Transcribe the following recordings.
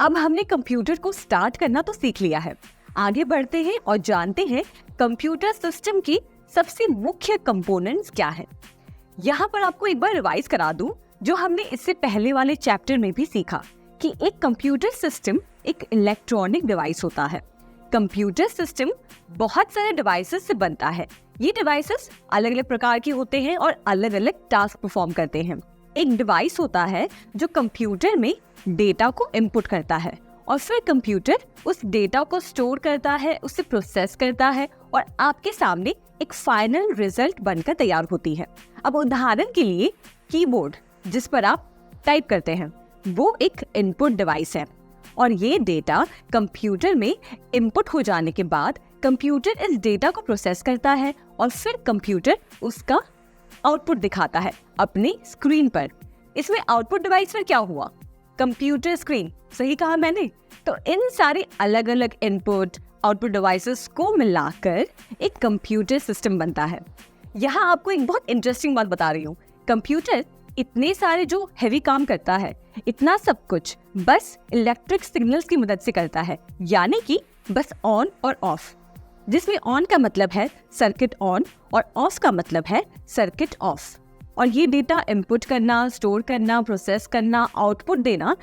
अब हमने कंप्यूटर को स्टार्ट करना तो सीख लिया है। आगे बढ़ते हैं और जानते हैं कंप्यूटर सिस्टम की सबसे मुख्य कंपोनेंट्स क्या है। यहाँ पर आपको एक बार रिवाइज करा दूं जो हमने इससे पहले वाले चैप्टर में भी सीखा कि एक कंप्यूटर सिस्टम एक इलेक्ट्रॉनिक डिवाइस होता है। कंप्यूटर सिस्टम बहुत सारे डिवाइसेस से बनता है। ये डिवाइसेस अलग अलग प्रकार के होते हैं और अलग अलग टास्क परफॉर्म करते हैं। एक डिवाइस होता है जो कंप्यूटर में डेटा को इनपुट करता है और फिर कंप्यूटर उस डेटा को स्टोर करता है, उसे प्रोसेस करता है और आपके सामने एक फाइनल रिजल्ट बनकर तैयार होती है। अब उदाहरण के लिए कीबोर्ड जिस पर आप टाइप करते हैं वो एक इनपुट डिवाइस है और ये डेटा कंप्यूटर में इनपुट हो जाने के बाद कंप्यूटर इस डेटा को प्रोसेस करता है और फिर कंप्यूटर उसका आउटपुट दिखाता है अपनी स्क्रीन पर। इसमें आउटपुट डिवाइस पर क्या हुआ? कंप्यूटर स्क्रीन, सही कहा मैंने। तो इन सारे अलग अलग इनपुट आउटपुट डिवाइसेस को मिलाकर एक कंप्यूटर सिस्टम बनता है। यहाँ आपको एक बहुत इंटरेस्टिंग बात बता रही हूँ। कंप्यूटर इतने सारे जो हैवी काम करता है, इतना सब कुछ बस इलेक्ट्रिक सिग्नल्स की मदद से करता है, यानी कि बस ऑन और ऑफ, जिसमें ऑन का मतलब है सर्किट ऑन और ऑफ का मतलब है सर्किट ऑफ। और ये डेटा इनपुट करना, स्टोर करना, प्रोसेस करना, आउटपुट देना,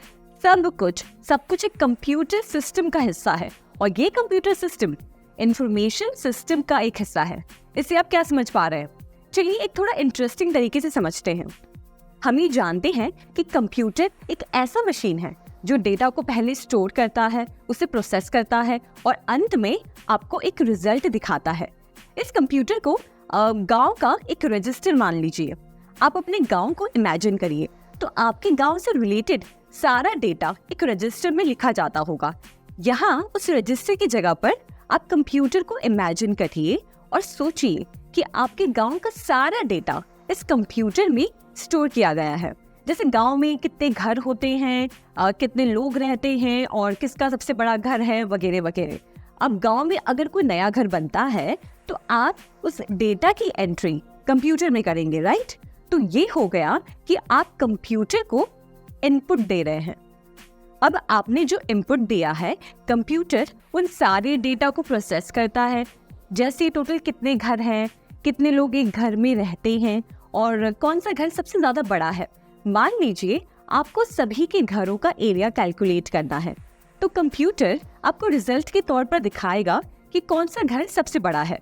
सब कुछ एक कंप्यूटर सिस्टम का हिस्सा है। और ये कंप्यूटर सिस्टम इंफॉर्मेशन सिस्टम का एक हिस्सा है। इससे आप क्या समझ पा रहे हैं? चलिए एक थोड़ा इंटरेस्टिंग तरीके से समझते हैं। हम ये जानते हैं कि कंप्यूटर एक ऐसा मशीन है जो डेटा को पहले स्टोर करता है, उसे प्रोसेस करता है और अंत में आपको एक रिजल्ट दिखाता है। इस कंप्यूटर को गांव का एक रजिस्टर मान लीजिए। आप अपने गांव को इमेजिन करिए, तो आपके गांव से रिलेटेड सारा डेटा एक रजिस्टर में लिखा जाता होगा। यहाँ उस रजिस्टर की जगह पर आप कंप्यूटर को इमेजिन करिए और सोचिए कि आपके गांव का सारा डेटा इस कंप्यूटर में स्टोर किया गया है। जैसे गांव में कितने घर होते हैं, कितने लोग रहते हैं और किसका सबसे बड़ा घर है, वगैरह वगैरह। अब गांव में अगर कोई नया घर बनता है तो आप उस डेटा की एंट्री कंप्यूटर में करेंगे, राइट? तो ये हो गया कि आप कंप्यूटर को इनपुट दे रहे हैं। अब आपने जो इनपुट दिया है, कंप्यूटर उन सारे डेटा को प्रोसेस करता है। जैसे टोटल कितने घर हैं, कितने लोग एक घर में रहते हैं और कौन सा घर सबसे ज्यादा बड़ा है। मान लीजिए आपको सभी के घरों का एरिया कैलकुलेट करना है, तो कंप्यूटर आपको रिजल्ट के तौर पर दिखाएगा कि कौन सा घर सबसे बड़ा है।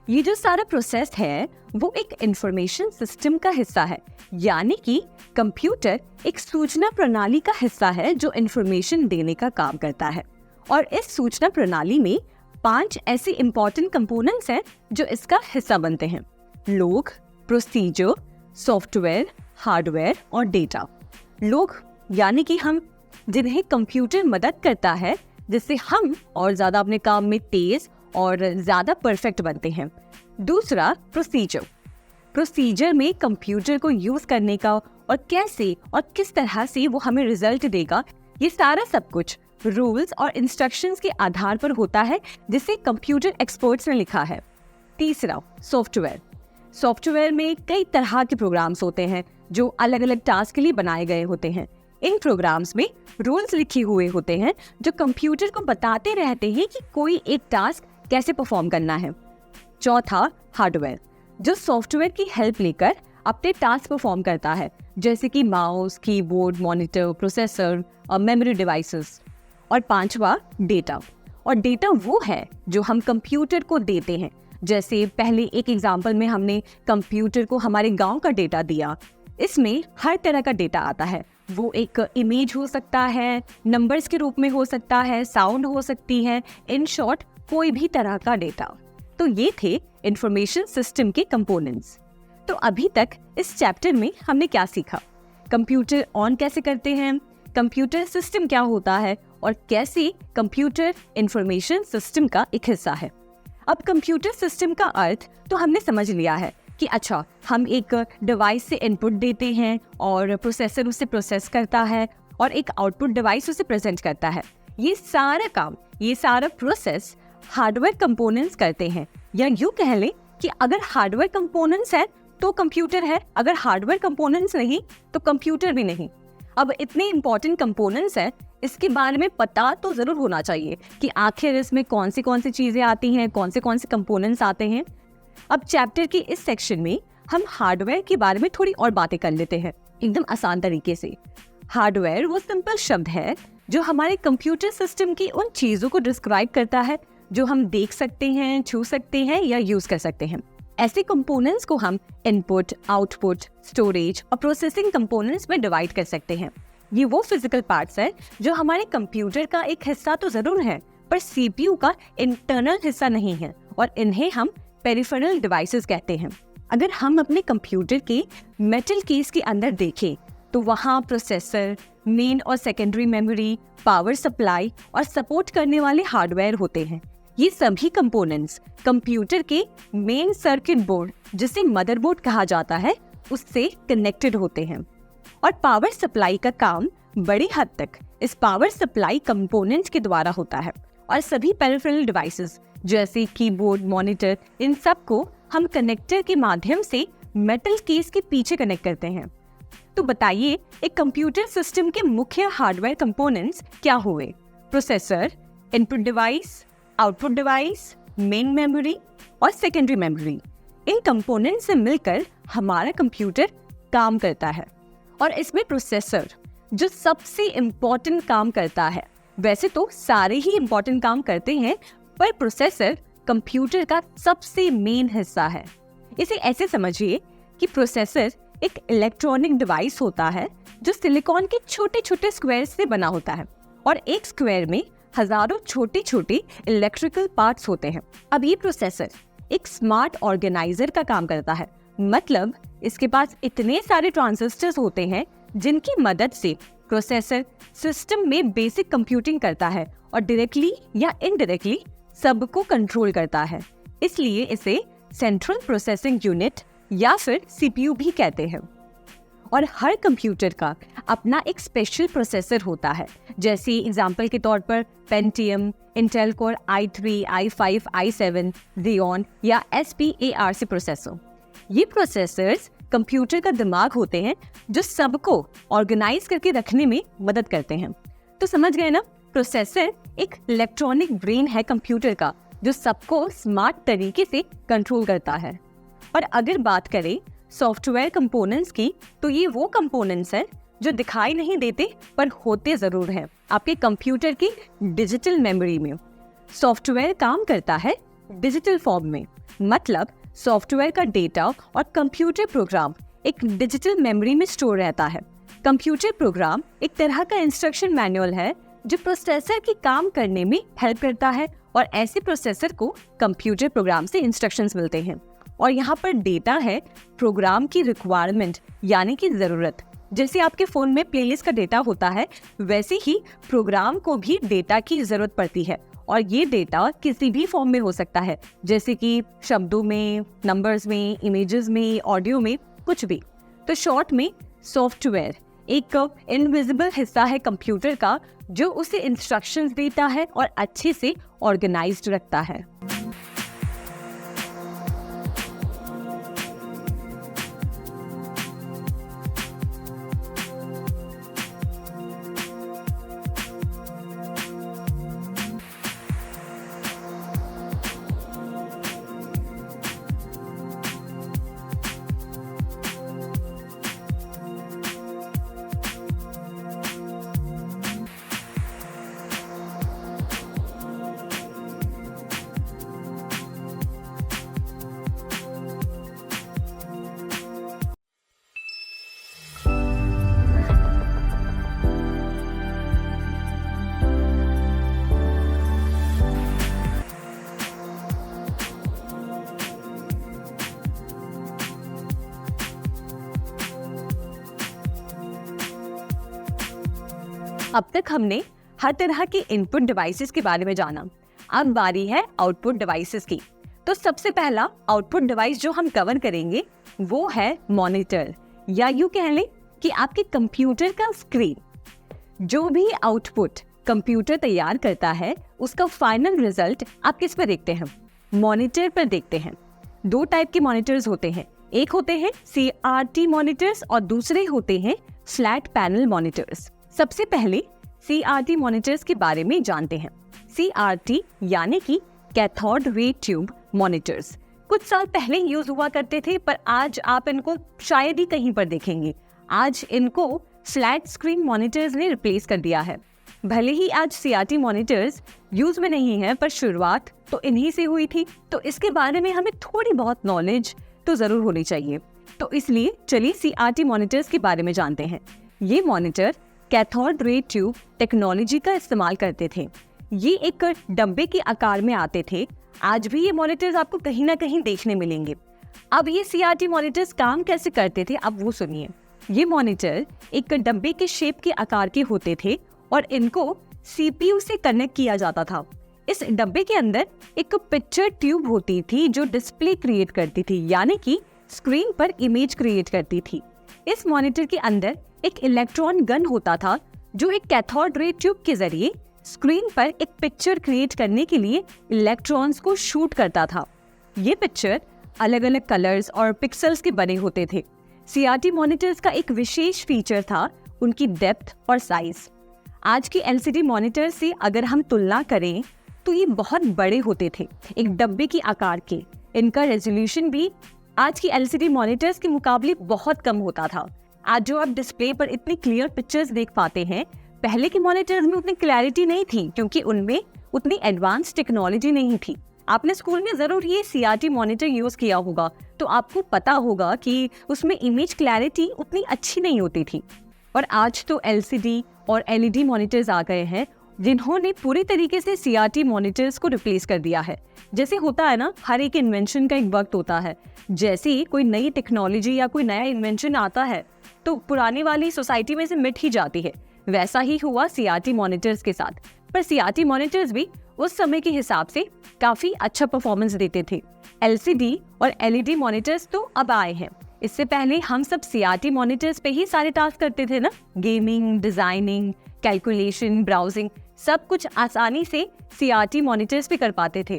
ये जो सारा प्रोसेस है वो एक इंफॉर्मेशन सिस्टम का हिस्सा है, यानी कि कंप्यूटर एक सूचना प्रणाली का हिस्सा है जो इंफॉर्मेशन देने का काम करता है। और इस सूचना प्रणाली में 5 ऐसे इंपॉर्टेंट कंपोनेंट्स हैं जो इसका हिस्सा बनते हैं: लोग, प्रोसीजर, सॉफ्टवेयर, हार्डवेयर और डेटा। लोग यानी कि हम, जिन्हें कंप्यूटर मदद करता है जिससे हम और ज्यादा अपने काम में तेज और ज्यादा परफेक्ट बनते हैं। दूसरा प्रोसीजर। प्रोसीजर में कंप्यूटर को यूज करने का और कैसे और किस तरह से वो हमें रिजल्ट देगा, ये सारा सब कुछ रूल्स और इंस्ट्रक्शंस के आधार पर होता है, जिसे कंप्यूटर एक्सपर्ट्स ने लिखा है। तीसरा सॉफ्टवेयर। सॉफ्टवेयर में कई तरह के प्रोग्राम्स होते हैं जो अलग अलग टास्क के लिए बनाए गए होते हैं। इन प्रोग्राम्स में रूल्स लिखे हुए होते हैं जो कंप्यूटर को बताते रहते हैं कि कोई एक टास्क कैसे परफॉर्म करना है। चौथा हार्डवेयर, जो सॉफ्टवेयर की हेल्प लेकर अपने टास्क परफॉर्म करता है, जैसे कि माउस, कीबोर्ड, मॉनिटर, प्रोसेसर और मेमोरी डिवाइसेस। और पांचवा डेटा। और डेटा वो है जो हम कंप्यूटर को देते हैं। जैसे पहले एक एग्जाम्पल में हमने कंप्यूटर को हमारे गांव का डेटा दिया। इसमें हर तरह का डेटा आता है। वो एक इमेज हो सकता है, नंबर्स के रूप में हो सकता है, साउंड हो सकती है, इन शॉर्ट कोई भी तरह का डेटा। तो ये थे इंफॉर्मेशन सिस्टम के कंपोनेंट्स। तो अभी तक इस चैप्टर में हमने क्या सीखा? कंप्यूटर ऑन कैसे करते हैं, कंप्यूटर सिस्टम क्या होता है और कैसे कंप्यूटर इंफॉर्मेशन सिस्टम का एक हिस्सा है। अब कंप्यूटर सिस्टम का अर्थ तो हमने समझ लिया है कि अच्छा, हम एक डिवाइस से इनपुट देते हैं और प्रोसेसर उसे प्रोसेस करता है और एक आउटपुट डिवाइस उसे प्रेजेंट करता है। ये सारा काम, ये सारा प्रोसेस हार्डवेयर कंपोनेंट्स करते हैं। या यूं कह लें कि अगर हार्डवेयर कंपोनेंट्स है तो कंप्यूटर है, अगर हार्डवेयर कंपोनेंट्स नहीं तो कंप्यूटर भी नहीं। अब इतने इंपॉर्टेंट कंपोनेंट्स हैं, इसके बारे में पता तो जरूर होना चाहिए कि आखिर इसमें कौन सी चीजें आती हैं, कौन से कंपोनेंट्स आते हैं। अब चैप्टर के इस सेक्शन में हम हार्डवेयर के बारे में थोड़ी और बातें कर लेते हैं, एकदम आसान तरीके से। हार्डवेयर वो सिंपल शब्द है जो हमारे कंप्यूटर सिस्टम की उन चीजों को डिस्क्राइब करता है जो हम देख सकते हैं, छू सकते हैं या यूज कर सकते हैं। ऐसे कंपोनेंट्स को हम इनपुट, आउटपुट, स्टोरेज और प्रोसेसिंग कंपोनेंट्स में डिवाइड कर सकते हैं। ये वो फिजिकल पार्ट्स हैं जो हमारे कंप्यूटर का एक हिस्सा तो जरूर है, पर सीपीयू का इंटरनल हिस्सा नहीं है, और इन्हें हम पेरिफेरल डिवाइसेस कहते हैं। अगर हम अपने कंप्यूटर के मेटल केस के अंदर देखें तो वहाँ प्रोसेसर, मेन और सेकेंडरी मेमोरी, पावर सप्लाई और सपोर्ट करने वाले हार्डवेयर होते हैं। ये सभी कंपोनेंट्स कंप्यूटर के मेन सर्किट बोर्ड, जिसे मदरबोर्ड कहा जाता है, उससे कनेक्टेड होते हैं। और पावर सप्लाई का काम बड़ी हद तक इस पावर सप्लाई कंपोनेंट्स के द्वारा होता है। और सभी पेरिफेरल डिवाइसेस जैसे कीबोर्ड, मॉनिटर, इन सब को हम कनेक्टर के माध्यम से मेटल केस के पीछे कनेक्ट करते हैं। तो बताइए, एक कंप्यूटर सिस्टम के मुख्य हार्डवेयर कंपोनेंट्स क्या हुए? Processor, input device, output device, main memory और सेकेंडरी मेमोरी। इन कंपोनेंट से मिलकर हमारा कंप्यूटर काम करता है। और इसमें प्रोसेसर जो सबसे इम्पोर्टेंट काम करता है। वैसे तो सारे ही इम्पोर्टेंट काम करते हैं, पर प्रोसेसर कंप्यूटर का सबसे मेन हिस्सा है। इसे ऐसे समझिए कि प्रोसेसर एक इलेक्ट्रॉनिक डिवाइस होता है जो सिलिकॉन के छोटे छोटे स्क्वायर से बना होता है, और एक स्क्वायर में हजारों छोटे छोटे इलेक्ट्रिकल पार्ट्स होते हैं। अब ये प्रोसेसर एक स्मार्ट ऑर्गेनाइजर का काम करता है, मतलब इसके पास इतने सारे ट्रांजिस्टर्स होते हैं जिनकी मदद से प्रोसेसर सिस्टम में बेसिक कंप्यूटिंग करता है और डायरेक्टली या इनडायरेक्टली सबको कंट्रोल करता है। इसलिए इसे सेंट्रल प्रोसेसिंग यूनिट या फिर सीपीयू भी कहते हैं। और हर कंप्यूटर का अपना एक स्पेशल प्रोसेसर होता है, जैसे एग्जांपल के तौर पर Pentium, Intel core i3, i5, i7, Xeon या SPARC प्रोसेसर। ये प्रोसेसर्स कंप्यूटर का दिमाग होते हैं जो सबको ऑर्गेनाइज करके रखने में मदद करते हैं। तो समझ गए ना, प्रोसेसर एक इलेक्ट्रॉनिक ब्रेन है कंप्यूटर का, जो सबको स्मार्ट तरीके से कंट्रोल करता है। और अगर बात करें सॉफ्टवेयर कंपोनेंट्स की, तो ये वो कंपोनेंट्स हैं जो दिखाई नहीं देते पर होते जरूर हैं आपके कंप्यूटर की डिजिटल मेमोरी में। सॉफ्टवेयर काम करता है डिजिटल फॉर्म में, मतलब सॉफ्टवेयर का डेटा और कंप्यूटर प्रोग्राम एक डिजिटल मेमोरी में स्टोर रहता है। कंप्यूटर प्रोग्राम एक तरह का इंस्ट्रक्शन मैनुअल है जो प्रोसेसर के काम करने में हेल्प करता है, और ऐसे प्रोसेसर को कंप्यूटर प्रोग्राम से इंस्ट्रक्शंस मिलते हैं। और यहाँ पर डेटा है प्रोग्राम की रिक्वायरमेंट, यानी कि ज़रूरत। जैसे आपके फ़ोन में प्लेलिस्ट का डेटा होता है, वैसे ही प्रोग्राम को भी डेटा की ज़रूरत पड़ती है। और ये डेटा किसी भी फॉर्म में हो सकता है, जैसे कि शब्दों में, नंबर्स में, इमेजेस में, ऑडियो में, कुछ भी। तो शॉर्ट में सॉफ्टवेयर एक इनविजिबल हिस्सा है कंप्यूटर का, जो उसे इंस्ट्रक्शंस देता है और अच्छे से ऑर्गेनाइज्ड रखता है। अब तक हमने हर तरह के इनपुट डिवाइसेस के बारे में जाना। अब बारी है आउटपुट डिवाइसेस की। तो सबसे पहला आउटपुट डिवाइस जो हम कवर करेंगे वो है मॉनिटर, या यूं कह लें कि आपके कंप्यूटर का स्क्रीन। जो भी आउटपुट कंप्यूटर तैयार करता है उसका फाइनल रिजल्ट आप किस पर देखते हैं? मॉनिटर पर देखते हैं। दो टाइप के मॉनिटर्स होते हैं, एक होते हैं CRT मॉनिटर्स और दूसरे होते हैं फ्लैट पैनल मॉनिटर्स। सबसे पहले CRT मॉनिटर्स के बारे में जानते हैं। CRT यानी कि कैथोड रे ट्यूब मॉनिटर्स कुछ साल पहले यूज हुआ करते थे, पर आज आप इनको शायद ही कहीं पर देखेंगे। आज इनको फ्लैट स्क्रीन मॉनिटर्स ने रिप्लेस कर दिया है। भले ही आज CRT मॉनिटर्स यूज में नहीं है, पर शुरुआत तो इन्हीं से हुई थी, तो इसके बारे में हमें थोड़ी बहुत नॉलेज तो जरूर होनी चाहिए। तो इसलिए चलिए CRT मॉनिटर्स के बारे में जानते हैं। ये monitor cathode ray tube technology का इस्तेमाल करते थे। ये एक डब्बे के आकार में आते थे। आज भी ये मॉनिटर्स आपको कहीं ना कहीं देखने मिलेंगे। अब ये CRT मॉनिटर्स काम कैसे करते थे, अब वो सुनिए। ये मॉनिटर एक डब्बे के शेप के आकार के होते थे और इनको CPU से कनेक्ट किया जाता था। इस डब्बे के अंदर एक पिक्चर ट्यूब होती थी जो डिस्प्ले क्रिएट करती थी, यानी कि स्क्रीन पर इमेज क्रिएट करती थी। इस मॉनिटर के अंदर एक इलेक्ट्रॉन गन होता था जो एक कैथोड रे ट्यूब के जरिए स्क्रीन पर एक पिक्चर क्रिएट करने के लिए इलेक्ट्रॉन्स को शूट करता था। ये पिक्चर अलग अलग कलर्स और पिक्सेल्स के बने होते थे। CRT मॉनिटर्स का एक विशेष फीचर था उनकी डेप्थ और साइज। आज की LCD मॉनिटर से अगर हम तुलना करें तो ये बहुत बड़े होते थे, एक डब्बे के आकार के। इनका रेजोल्यूशन भी आज की LCD मॉनिटर्स के मुकाबले बहुत कम होता था। आज जो आप डिस्प्ले पर इतनी क्लियर पिक्चर्स देख पाते हैं, पहले के मॉनिटर्स में उतनी क्लैरिटी नहीं थी, क्योंकि उनमें उतनी एडवांस टेक्नोलॉजी नहीं थी। आपने स्कूल में जरूर ये CRT मॉनिटर यूज किया होगा, तो आपको पता होगा कि उसमें इमेज क्लैरिटी उतनी अच्छी नहीं होती थी। और आज तो LCD और LED मॉनिटर्स आ गए हैं जिन्होंने पूरी तरीके से CRT मॉनिटर्स को रिप्लेस कर दिया है। जैसे होता है ना, हर एक इन्वेंशन का एक वक्त होता है। जैसे कोई नई टेक्नोलॉजी या कोई नया इन्वेंशन आता है तो पुरानी वाली सोसाइटी में से मिट ही जाती है। वैसा ही हुआ CRT मॉनिटर्स के साथ। पर CRT मॉनिटर्स भी उस समय के हिसाब से काफी अच्छा परफॉर्मेंस देते थे। LCD और LED मॉनिटर्स तो अब आए हैं। इससे पहले हम सब CRT मॉनिटर्स पे ही सारे टास्क करते थे ना, गेमिंग, डिजाइनिंग, कैलकुलेशन, ब्राउजिंग, सब कुछ आसानी से CRT मॉनिटर्स पे कर पाते थे।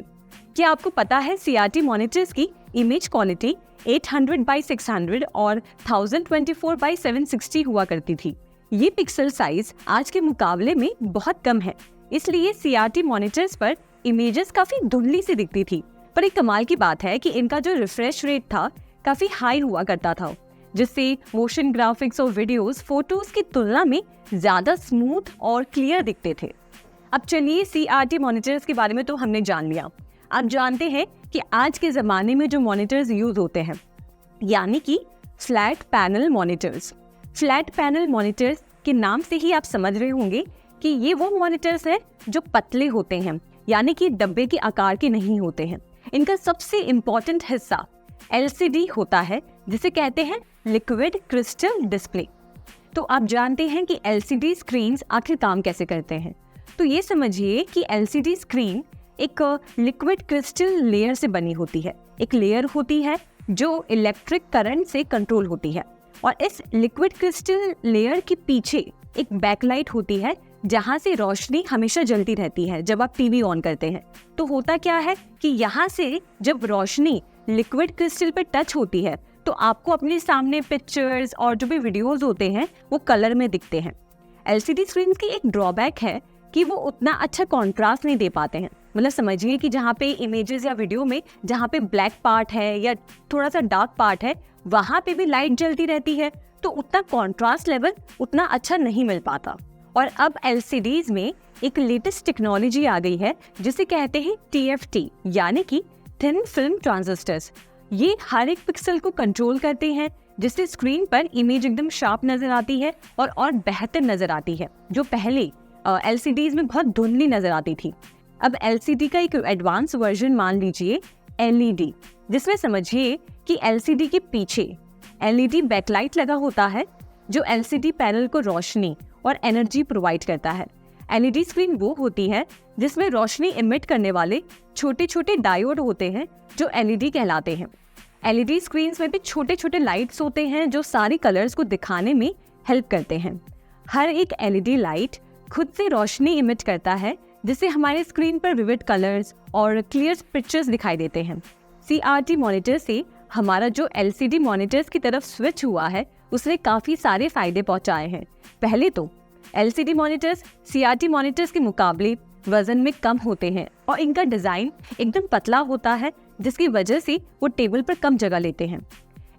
क्या आपको पता है CRT मॉनिटर्स की इमेज क्वालिटी 800x600 और 1024x760 हुआ करती थी। ये पिक्सल साइज आज के मुकाबले में बहुत कम है, इसलिए CRT मॉनिटर्स पर इमेजेस काफी धुंधली सी दिखती थी। पर एक कमाल की बात है कि इनका जो रिफ्रेश रेट था काफी हाई हुआ करता था, जिससे मोशन ग्राफिक्स और वीडियोस फोटोज की तुलना में ज्यादा स्मूथ और क्लियर दिखते थे। अब चलिए CRT मॉनिटर्स के बारे में तो हमने जान लिया। अब जानते हैं कि आज के ज़माने में जो मॉनिटर्स यूज होते हैं, यानी कि flat panel monitors. Flat panel monitors के नाम से ही आप समझ रहे होंगे कि ये वो मॉनिटर्स हैं जो पतले होते हैं, यानी कि डब्बे के आकार के नहीं होते हैं। इनका सबसे इम्पोर्टेंट हिस्सा LCD होता है, जिसे कहते हैं लिक्विड क्रिस्टल डिस्प्ले। तो आप जानते हैं कि LCD स्क्रीन्स आखिर काम कैसे करते हैं। तो ये समझिए कि LCD स्क्रीन एक लिक्विड क्रिस्टल लेयर से बनी होती है। एक लेयर होती है जो इलेक्ट्रिक करंट से कंट्रोल होती है, और इस लिक्विड क्रिस्टल लेयर के पीछे एक बैकलाइट होती है जहां से रोशनी हमेशा जलती रहती है। जब आप टीवी ऑन करते हैं तो होता क्या है कि यहाँ से जब रोशनी लिक्विड क्रिस्टल पर टच होती है तो आपको अपने सामने पिक्चर्स और जो भी वीडियोस होते हैं वो कलर में दिखते हैं। LCD स्क्रीन की एक ड्रॉबैक है कि वो उतना अच्छा कॉन्ट्रास्ट नहीं दे पाते हैं। मतलब समझिए कि जहाँ पे इमेजेस या वीडियो में जहाँ पे ब्लैक पार्ट है या थोड़ा सा डार्क पार्ट है, वहाँ पे भी लाइट जलती रहती है, तो उतना कॉन्ट्रास्ट लेवल उतना अच्छा नहीं मिल पाता। और अब LCDs में एक लेटेस्ट टेक्नोलॉजी आ गई है जिसे कहते हैं TFT, यानी कि थिन फिल्म ट्रांजिस्टर्स। ये हर एक पिक्सल को कंट्रोल करते हैं, जिससे स्क्रीन पर इमेज एकदम शार्प नजर आती है और बेहतर नजर आती है, जो पहले LCDs में बहुत धुंधली नजर आती थी। अब LCD का एक एडवांस वर्जन मान लीजिए LED, जिसमें समझिए कि LCD के पीछे LED बैकलाइट लगा होता है जो LCD पैनल को रोशनी और एनर्जी प्रोवाइड करता है। LED स्क्रीन वो होती है जिसमें रोशनी इमिट करने वाले छोटे छोटे डायोड होते हैं जो LED कहलाते हैं। LED स्क्रीन्स में भी छोटे छोटे लाइट्स होते हैं जो सारे कलर्स को दिखाने में हेल्प करते हैं। हर एक LED लाइट खुद से रोशनी इमिट करता है, जिससे हमारे स्क्रीन पर विविड कलर्स और क्लियर पिक्चर्स दिखाई देते हैं। CRT मॉनिटर से हमारा जो LCD मॉनिटर्स की तरफ स्विच हुआ है उसने काफ़ी सारे फायदे पहुंचाए हैं। पहले तो LCD मॉनिटर्स CRT मॉनिटर्स के मुकाबले वजन में कम होते हैं और इनका डिज़ाइन एकदम पतला होता है, जिसकी वजह से वो टेबल पर कम जगह लेते हैं।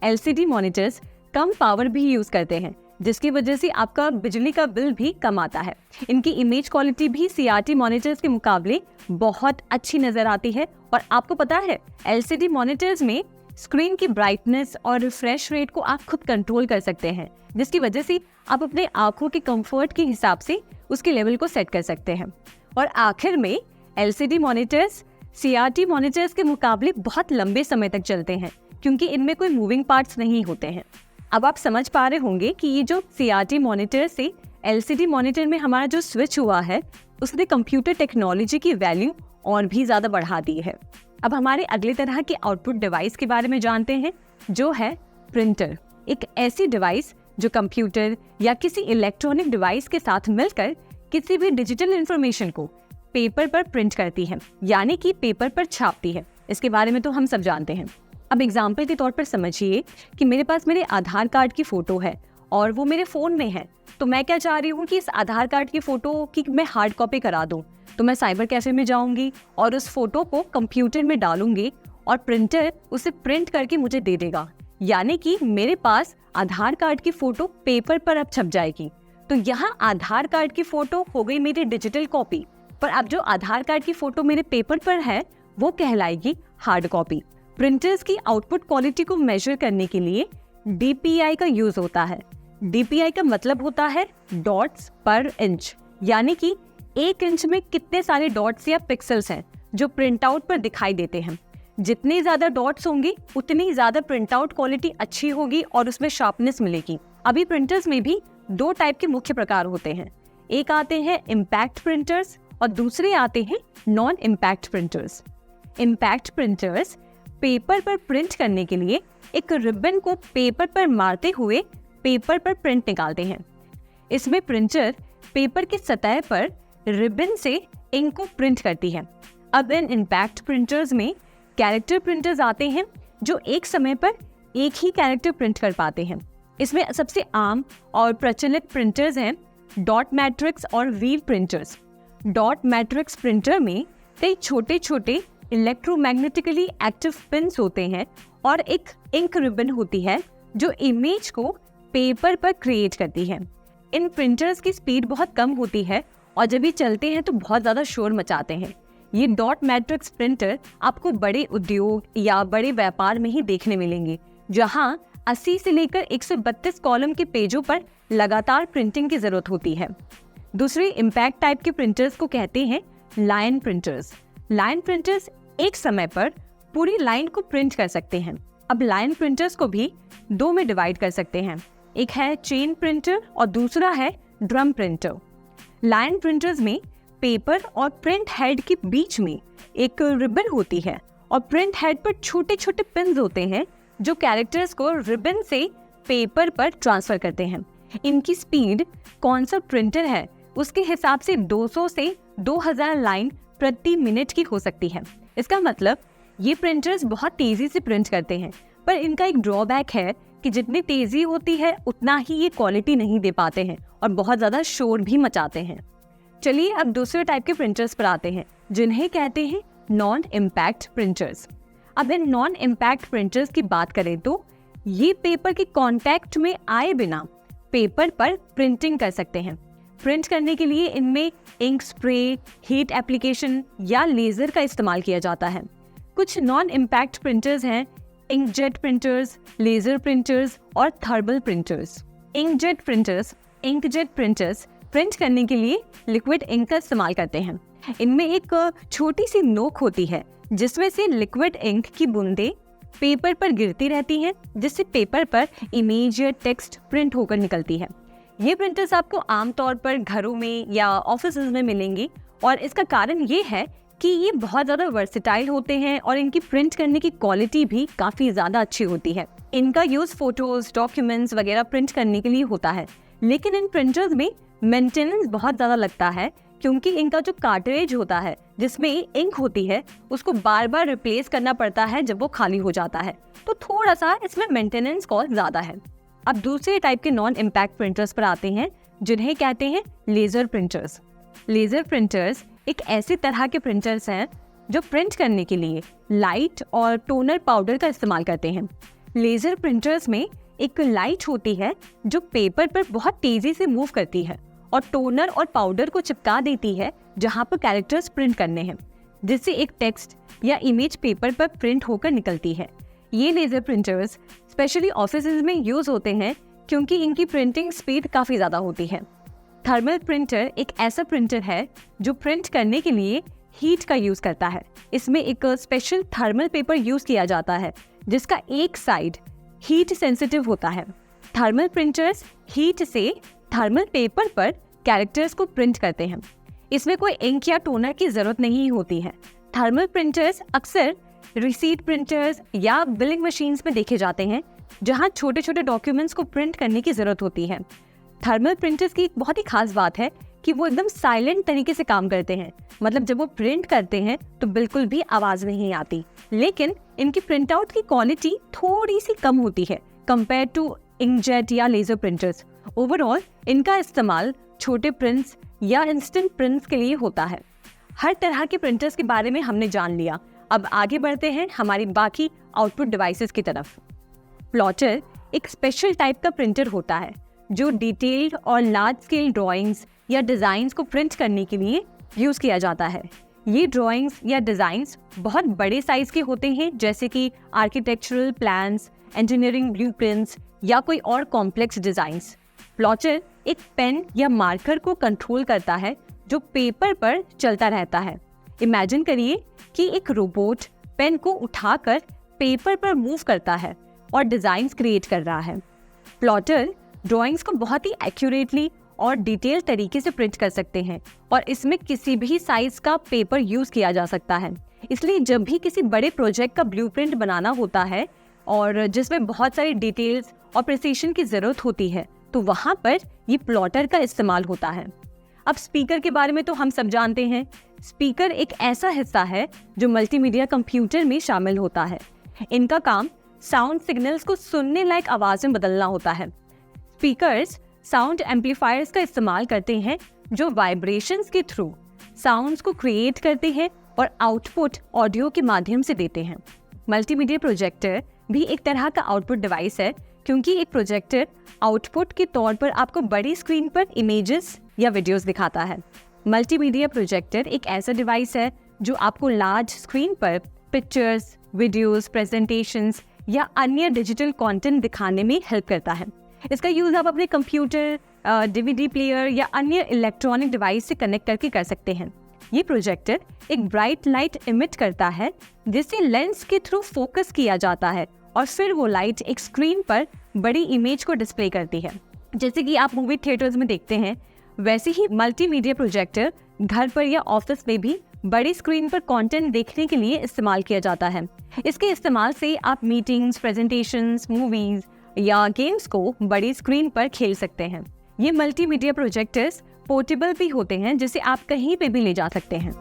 LCD मॉनिटर्स कम पावर भी यूज़ करते हैं, जिसकी वजह से आपका बिजली का बिल भी कम आता है। इनकी इमेज क्वालिटी भी CRT मॉनिटर्स के मुकाबले बहुत अच्छी नज़र आती है। और आपको पता है LCD मॉनिटर्स में स्क्रीन की ब्राइटनेस और रिफ्रेश रेट को आप खुद कंट्रोल कर सकते हैं, जिसकी वजह से आप अपने आंखों के कंफर्ट के हिसाब से उसके लेवल को सेट कर सकते हैं। और आखिर में LCD मॉनिटर्स CRT मॉनिटर्स के मुकाबले बहुत लंबे समय तक चलते हैं, क्योंकि इनमें कोई मूविंग पार्ट्स नहीं होते हैं। अब आप समझ पा रहे होंगे कि ये जो CRT मॉनिटर से LCD मॉनिटर में हमारा जो स्विच हुआ है, उसने कंप्यूटर टेक्नोलॉजी की वैल्यू और भी ज़्यादा बढ़ा दी है। अब हमारे अगले तरह के आउटपुट डिवाइस के बारे में जानते हैं, जो है प्रिंटर। एक ऐसी डिवाइस जो कंप्यूटर या किसी इलेक्ट्रॉनिक डिवाइस के साथ मिलकर किसी भी डिजिटल इंफॉर्मेशन को पेपर पर प्रिंट करती है, यानी कि पेपर पर छापती है। इसके बारे में तो हम सब जानते हैं। अब एग्जाम्पल के तौर पर समझिए कि मेरे पास मेरे आधार कार्ड की फ़ोटो है और वो मेरे फ़ोन में है, तो मैं क्या चाह रही हूँ कि इस आधार कार्ड की फ़ोटो की मैं हार्ड कॉपी करा दूँ। तो मैं साइबर कैफे में जाऊँगी और उस फोटो को कंप्यूटर में डालूंगी और प्रिंटर उसे प्रिंट करके मुझे दे देगा, यानी कि मेरे पास आधार कार्ड की फ़ोटो पेपर पर अब छप जाएगी। तो यहाँ आधार कार्ड की फ़ोटो हो गई मेरी डिजिटल कॉपी, पर अब जो आधार कार्ड की फ़ोटो मेरे पेपर पर है वो कहलाएगी हार्ड कॉपी। प्रिंटर्स की आउटपुट क्वालिटी को मेजर करने के लिए DPI का यूज होता है। DPI का मतलब होता है डॉट्स पर इंच, यानी कि 1 इंच में कितने सारे डॉट्स या पिक्सल्स हैं जो प्रिंट आउट पर दिखाई देते हैं। जितने ज़्यादा डॉट्स होंगे उतनी ज़्यादा प्रिंट आउट क्वालिटी अच्छी होगी और उसमें शार्पनेस मिलेगी। अभी प्रिंटर्स में भी 2 टाइप के मुख्य प्रकार होते हैं। एक आते हैं इम्पैक्ट प्रिंटर्स और दूसरे आते हैं non impact printers. Impact printers paper पर प्रिंट करने के लिए एक रिबन को पेपर पर मारते हुए पेपर पर प्रिंट निकालते हैं। इसमें प्रिंटर पेपर की सतह पर रिबन से इंक को प्रिंट करती है। अब इन इम्पैक्ट प्रिंटर्स में कैरेक्टर प्रिंटर्स आते हैं जो एक समय पर एक ही कैरेक्टर प्रिंट कर पाते हैं। इसमें सबसे आम और प्रचलित प्रिंटर्स हैं डॉट मैट्रिक्स और वीव प्रिंटर्स। डॉट मैट्रिक्स प्रिंटर में कई छोटे छोटे इलेक्ट्रोमैग्नेटिकली एक्टिव पिन्स होते हैं और एक इंक रिबन होती है जो इमेज को पेपर पर क्रिएट करती है। इन प्रिंटर्स की स्पीड बहुत कम होती है और जब ये चलते हैं तो बहुत ज़्यादा शोर मचाते हैं। ये डॉट मैट्रिक्स प्रिंटर आपको बड़े उद्योग या बड़े व्यापार में ही देखने मिलेंगे, जहां 80 से लेकर 132 कॉलम के पेजों पर लगातार प्रिंटिंग की ज़रूरत होती है। दूसरे इम्पैक्ट टाइप के प्रिंटर्स को कहते हैं लाइन प्रिंटर्स। लाइन प्रिंटर्स एक समय पर पूरी लाइन को प्रिंट कर सकते हैं। अब लाइन प्रिंटर्स को भी 2 में डिवाइड कर सकते हैं। एक है चेन प्रिंटर और दूसरा है ड्रम प्रिंटर। लाइन प्रिंटर्स में पेपर और प्रिंट हेड के बीच में एक रिबन होती है और प्रिंट हेड पर छोटे छोटे पिन्स होते हैं जो कैरेक्टर्स को रिबन से पेपर पर ट्रांसफर करते हैं। इनकी स्पीड कौन सा प्रिंटर है उसके हिसाब से 200 से 2000 लाइन प्रति मिनट की हो सकती है। इसका मतलब ये प्रिंटर्स बहुत तेजी से प्रिंट करते हैं, पर इनका एक ड्रॉबैक है कि जितनी तेजी होती है उतना ही ये क्वालिटी नहीं दे पाते हैं और बहुत ज़्यादा शोर भी मचाते हैं। चलिए अब दूसरे टाइप के प्रिंटर्स पर आते हैं, जिन्हें कहते हैं नॉन इम्पैक्ट प्रिंटर्स। अब इन नॉन इम्पैक्ट प्रिंटर्स की बात करें तो ये पेपर के कांटेक्ट में आए बिना पेपर पर प्रिंटिंग कर सकते हैं। प्रिंट करने के लिए इनमें इंक स्प्रे, हीट एप्लीकेशन या लेजर का इस्तेमाल किया जाता है। कुछ नॉन इम्पैक्ट प्रिंटर्स हैं इंकजेट प्रिंटर्स, लेजर प्रिंटर्स और thermal printers. Inkjet printers print करने के लिए लिक्विड इंक का इस्तेमाल करते हैं। इनमें एक छोटी सी नोक होती है जिसमें से लिक्विड इंक की बूंदें पेपर पर गिरती रहती हैं, जिससे पेपर पर इमेज या टेक्स्ट प्रिंट होकर निकलती है। ये प्रिंटर्स आपको आमतौर पर घरों में या ऑफिस में मिलेंगी और इसका कारण ये है कि ये बहुत ज़्यादा वर्सेटाइल होते हैं और इनकी प्रिंट करने की क्वालिटी भी काफ़ी ज़्यादा अच्छी होती है। इनका यूज़ फोटोज़, डॉक्यूमेंट्स वगैरह प्रिंट करने के लिए होता है, लेकिन इन प्रिंटर्स में मेंटेनेंस बहुत ज़्यादा लगता है क्योंकि इनका जो कार्ट्रिज होता है जिसमें इंक होती है उसको बार बार रिप्लेस करना पड़ता है जब वो खाली हो जाता है, तो थोड़ा सा इसमें मेंटेनेंस कॉस्ट ज़्यादा है। अब दूसरे टाइप के नॉन इम्पैक्ट प्रिंटर्स पर आते हैं, जिन्हें कहते हैं लेजर प्रिंटर्स। लेजर प्रिंटर्स एक ऐसे तरह के प्रिंटर्स हैं जो प्रिंट करने के लिए लाइट और टोनर पाउडर का इस्तेमाल करते हैं। लेजर प्रिंटर्स में एक लाइट होती है जो पेपर पर बहुत तेजी से मूव करती है और टोनर और पाउडर को चिपका देती है जहां पर कैरेक्टर्स प्रिंट करने हैं, जिससे एक टेक्स्ट या इमेज पेपर पर प्रिंट होकर निकलती है। ये लेजर प्रिंटर्स स्पेशली ऑफिसेज में यूज होते हैं क्योंकि इनकी प्रिंटिंग स्पीड काफ़ी ज़्यादा होती है। थर्मल प्रिंटर एक ऐसा प्रिंटर है जो प्रिंट करने के लिए हीट का यूज़ करता है। इसमें एक स्पेशल थर्मल पेपर यूज़ किया जाता है जिसका एक साइड हीट सेंसिटिव होता है। थर्मल प्रिंटर्स हीट से थर्मल पेपर पर कैरेक्टर्स को प्रिंट करते हैं। इसमें कोई इंक या टोनर की ज़रूरत नहीं होती है। थर्मल प्रिंटर्स अक्सर रिसीट प्रिंटर्स या बिलिंग मशीन्स में देखे जाते हैं जहां छोटे छोटे डॉक्यूमेंट्स को प्रिंट करने की ज़रूरत होती है। थर्मल प्रिंटर्स की एक बहुत ही खास बात है कि वो एकदम साइलेंट तरीके से काम करते हैं, मतलब जब वो प्रिंट करते हैं तो बिल्कुल भी आवाज़ नहीं आती। लेकिन इनकी प्रिंट आउट की क्वालिटी थोड़ी सी कम होती है कंपेयर टू इंकजेट या लेजर प्रिंटर्स। ओवरऑल इनका इस्तेमाल छोटे प्रिंट्स या इंस्टेंट प्रिंट्स के लिए होता है। हर तरह के प्रिंटर्स के बारे में हमने जान लिया। अब आगे बढ़ते हैं हमारी बाकी आउटपुट डिवाइसेस की तरफ। प्लॉटर एक स्पेशल टाइप का प्रिंटर होता है जो डिटेल्ड और लार्ज स्केल ड्राइंग्स या डिज़ाइंस को प्रिंट करने के लिए यूज़ किया जाता है। ये ड्राइंग्स या डिज़ाइंस बहुत बड़े साइज के होते हैं, जैसे कि आर्किटेक्चरल प्लान्स, इंजीनियरिंग ब्लूप्रिंट्स या कोई और कॉम्प्लेक्स डिज़ाइंस। प्लॉटर एक पेन या मार्कर को कंट्रोल करता है जो पेपर पर चलता रहता है। इमेजिन करिए कि एक रोबोट पेन को उठाकर पेपर पर मूव करता है और डिज़ाइंस क्रिएट कर रहा है। प्लॉटर ड्राइंग्स को बहुत ही एक्यूरेटली और डिटेल तरीके से प्रिंट कर सकते हैं और इसमें किसी भी साइज का पेपर यूज़ किया जा सकता है। इसलिए जब भी किसी बड़े प्रोजेक्ट का ब्लूप्रिंट बनाना होता है और जिसमें बहुत सारी डिटेल्स और प्रिसीशन की ज़रूरत होती है तो वहाँ पर ये प्लॉटर का इस्तेमाल होता है। अब स्पीकर के बारे में तो हम सब जानते हैं। स्पीकर एक ऐसा हिस्सा है जो मल्टीमीडिया कंप्यूटर में शामिल होता है। इनका काम साउंड सिग्नल्स को सुनने लायक आवाज़ में बदलना होता है। स्पीकर्स साउंड एम्पलीफायर्स का इस्तेमाल करते हैं जो वाइब्रेशंस के थ्रू साउंड्स को क्रिएट करते हैं और आउटपुट ऑडियो के माध्यम से देते हैं। मल्टीमीडिया प्रोजेक्टर भी एक तरह का आउटपुट डिवाइस है क्योंकि एक प्रोजेक्टर आउटपुट के तौर पर आपको बड़ी स्क्रीन पर इमेजेस या वीडियोस दिखाता है। मल्टीमीडिया प्रोजेक्टर एक ऐसा डिवाइस है जो आपको लार्ज स्क्रीन पर पिक्चर्स, वीडियोस, प्रेजेंटेशंस या अन्य डिजिटल कंटेंट दिखाने में हेल्प करता है। इसका यूज़ आप अपने कंप्यूटर, डीवीडी प्लेयर या अन्य इलेक्ट्रॉनिक डिवाइस से कनेक्ट करके कर सकते हैं। ये प्रोजेक्टर एक ब्राइट लाइट इमिट करता है जिसे लेंस के थ्रू फोकस किया जाता है और फिर वो लाइट एक स्क्रीन पर बड़ी इमेज को डिस्प्ले करती है। जैसे कि आप मूवी थिएटर्स में देखते हैं, वैसे ही मल्टीमीडिया प्रोजेक्टर घर पर या ऑफिस में भी बड़ी स्क्रीन पर कंटेंट देखने के लिए इस्तेमाल किया जाता है। इसके इस्तेमाल से आप मीटिंग्स, प्रेजेंटेशंस, मूवीज या गेम्स को बड़ी स्क्रीन पर खेल सकते हैं। ये मल्टीमीडिया प्रोजेक्टर्स पोर्टेबल भी होते हैं जिसे आप कहीं पे भी ले जा सकते हैं।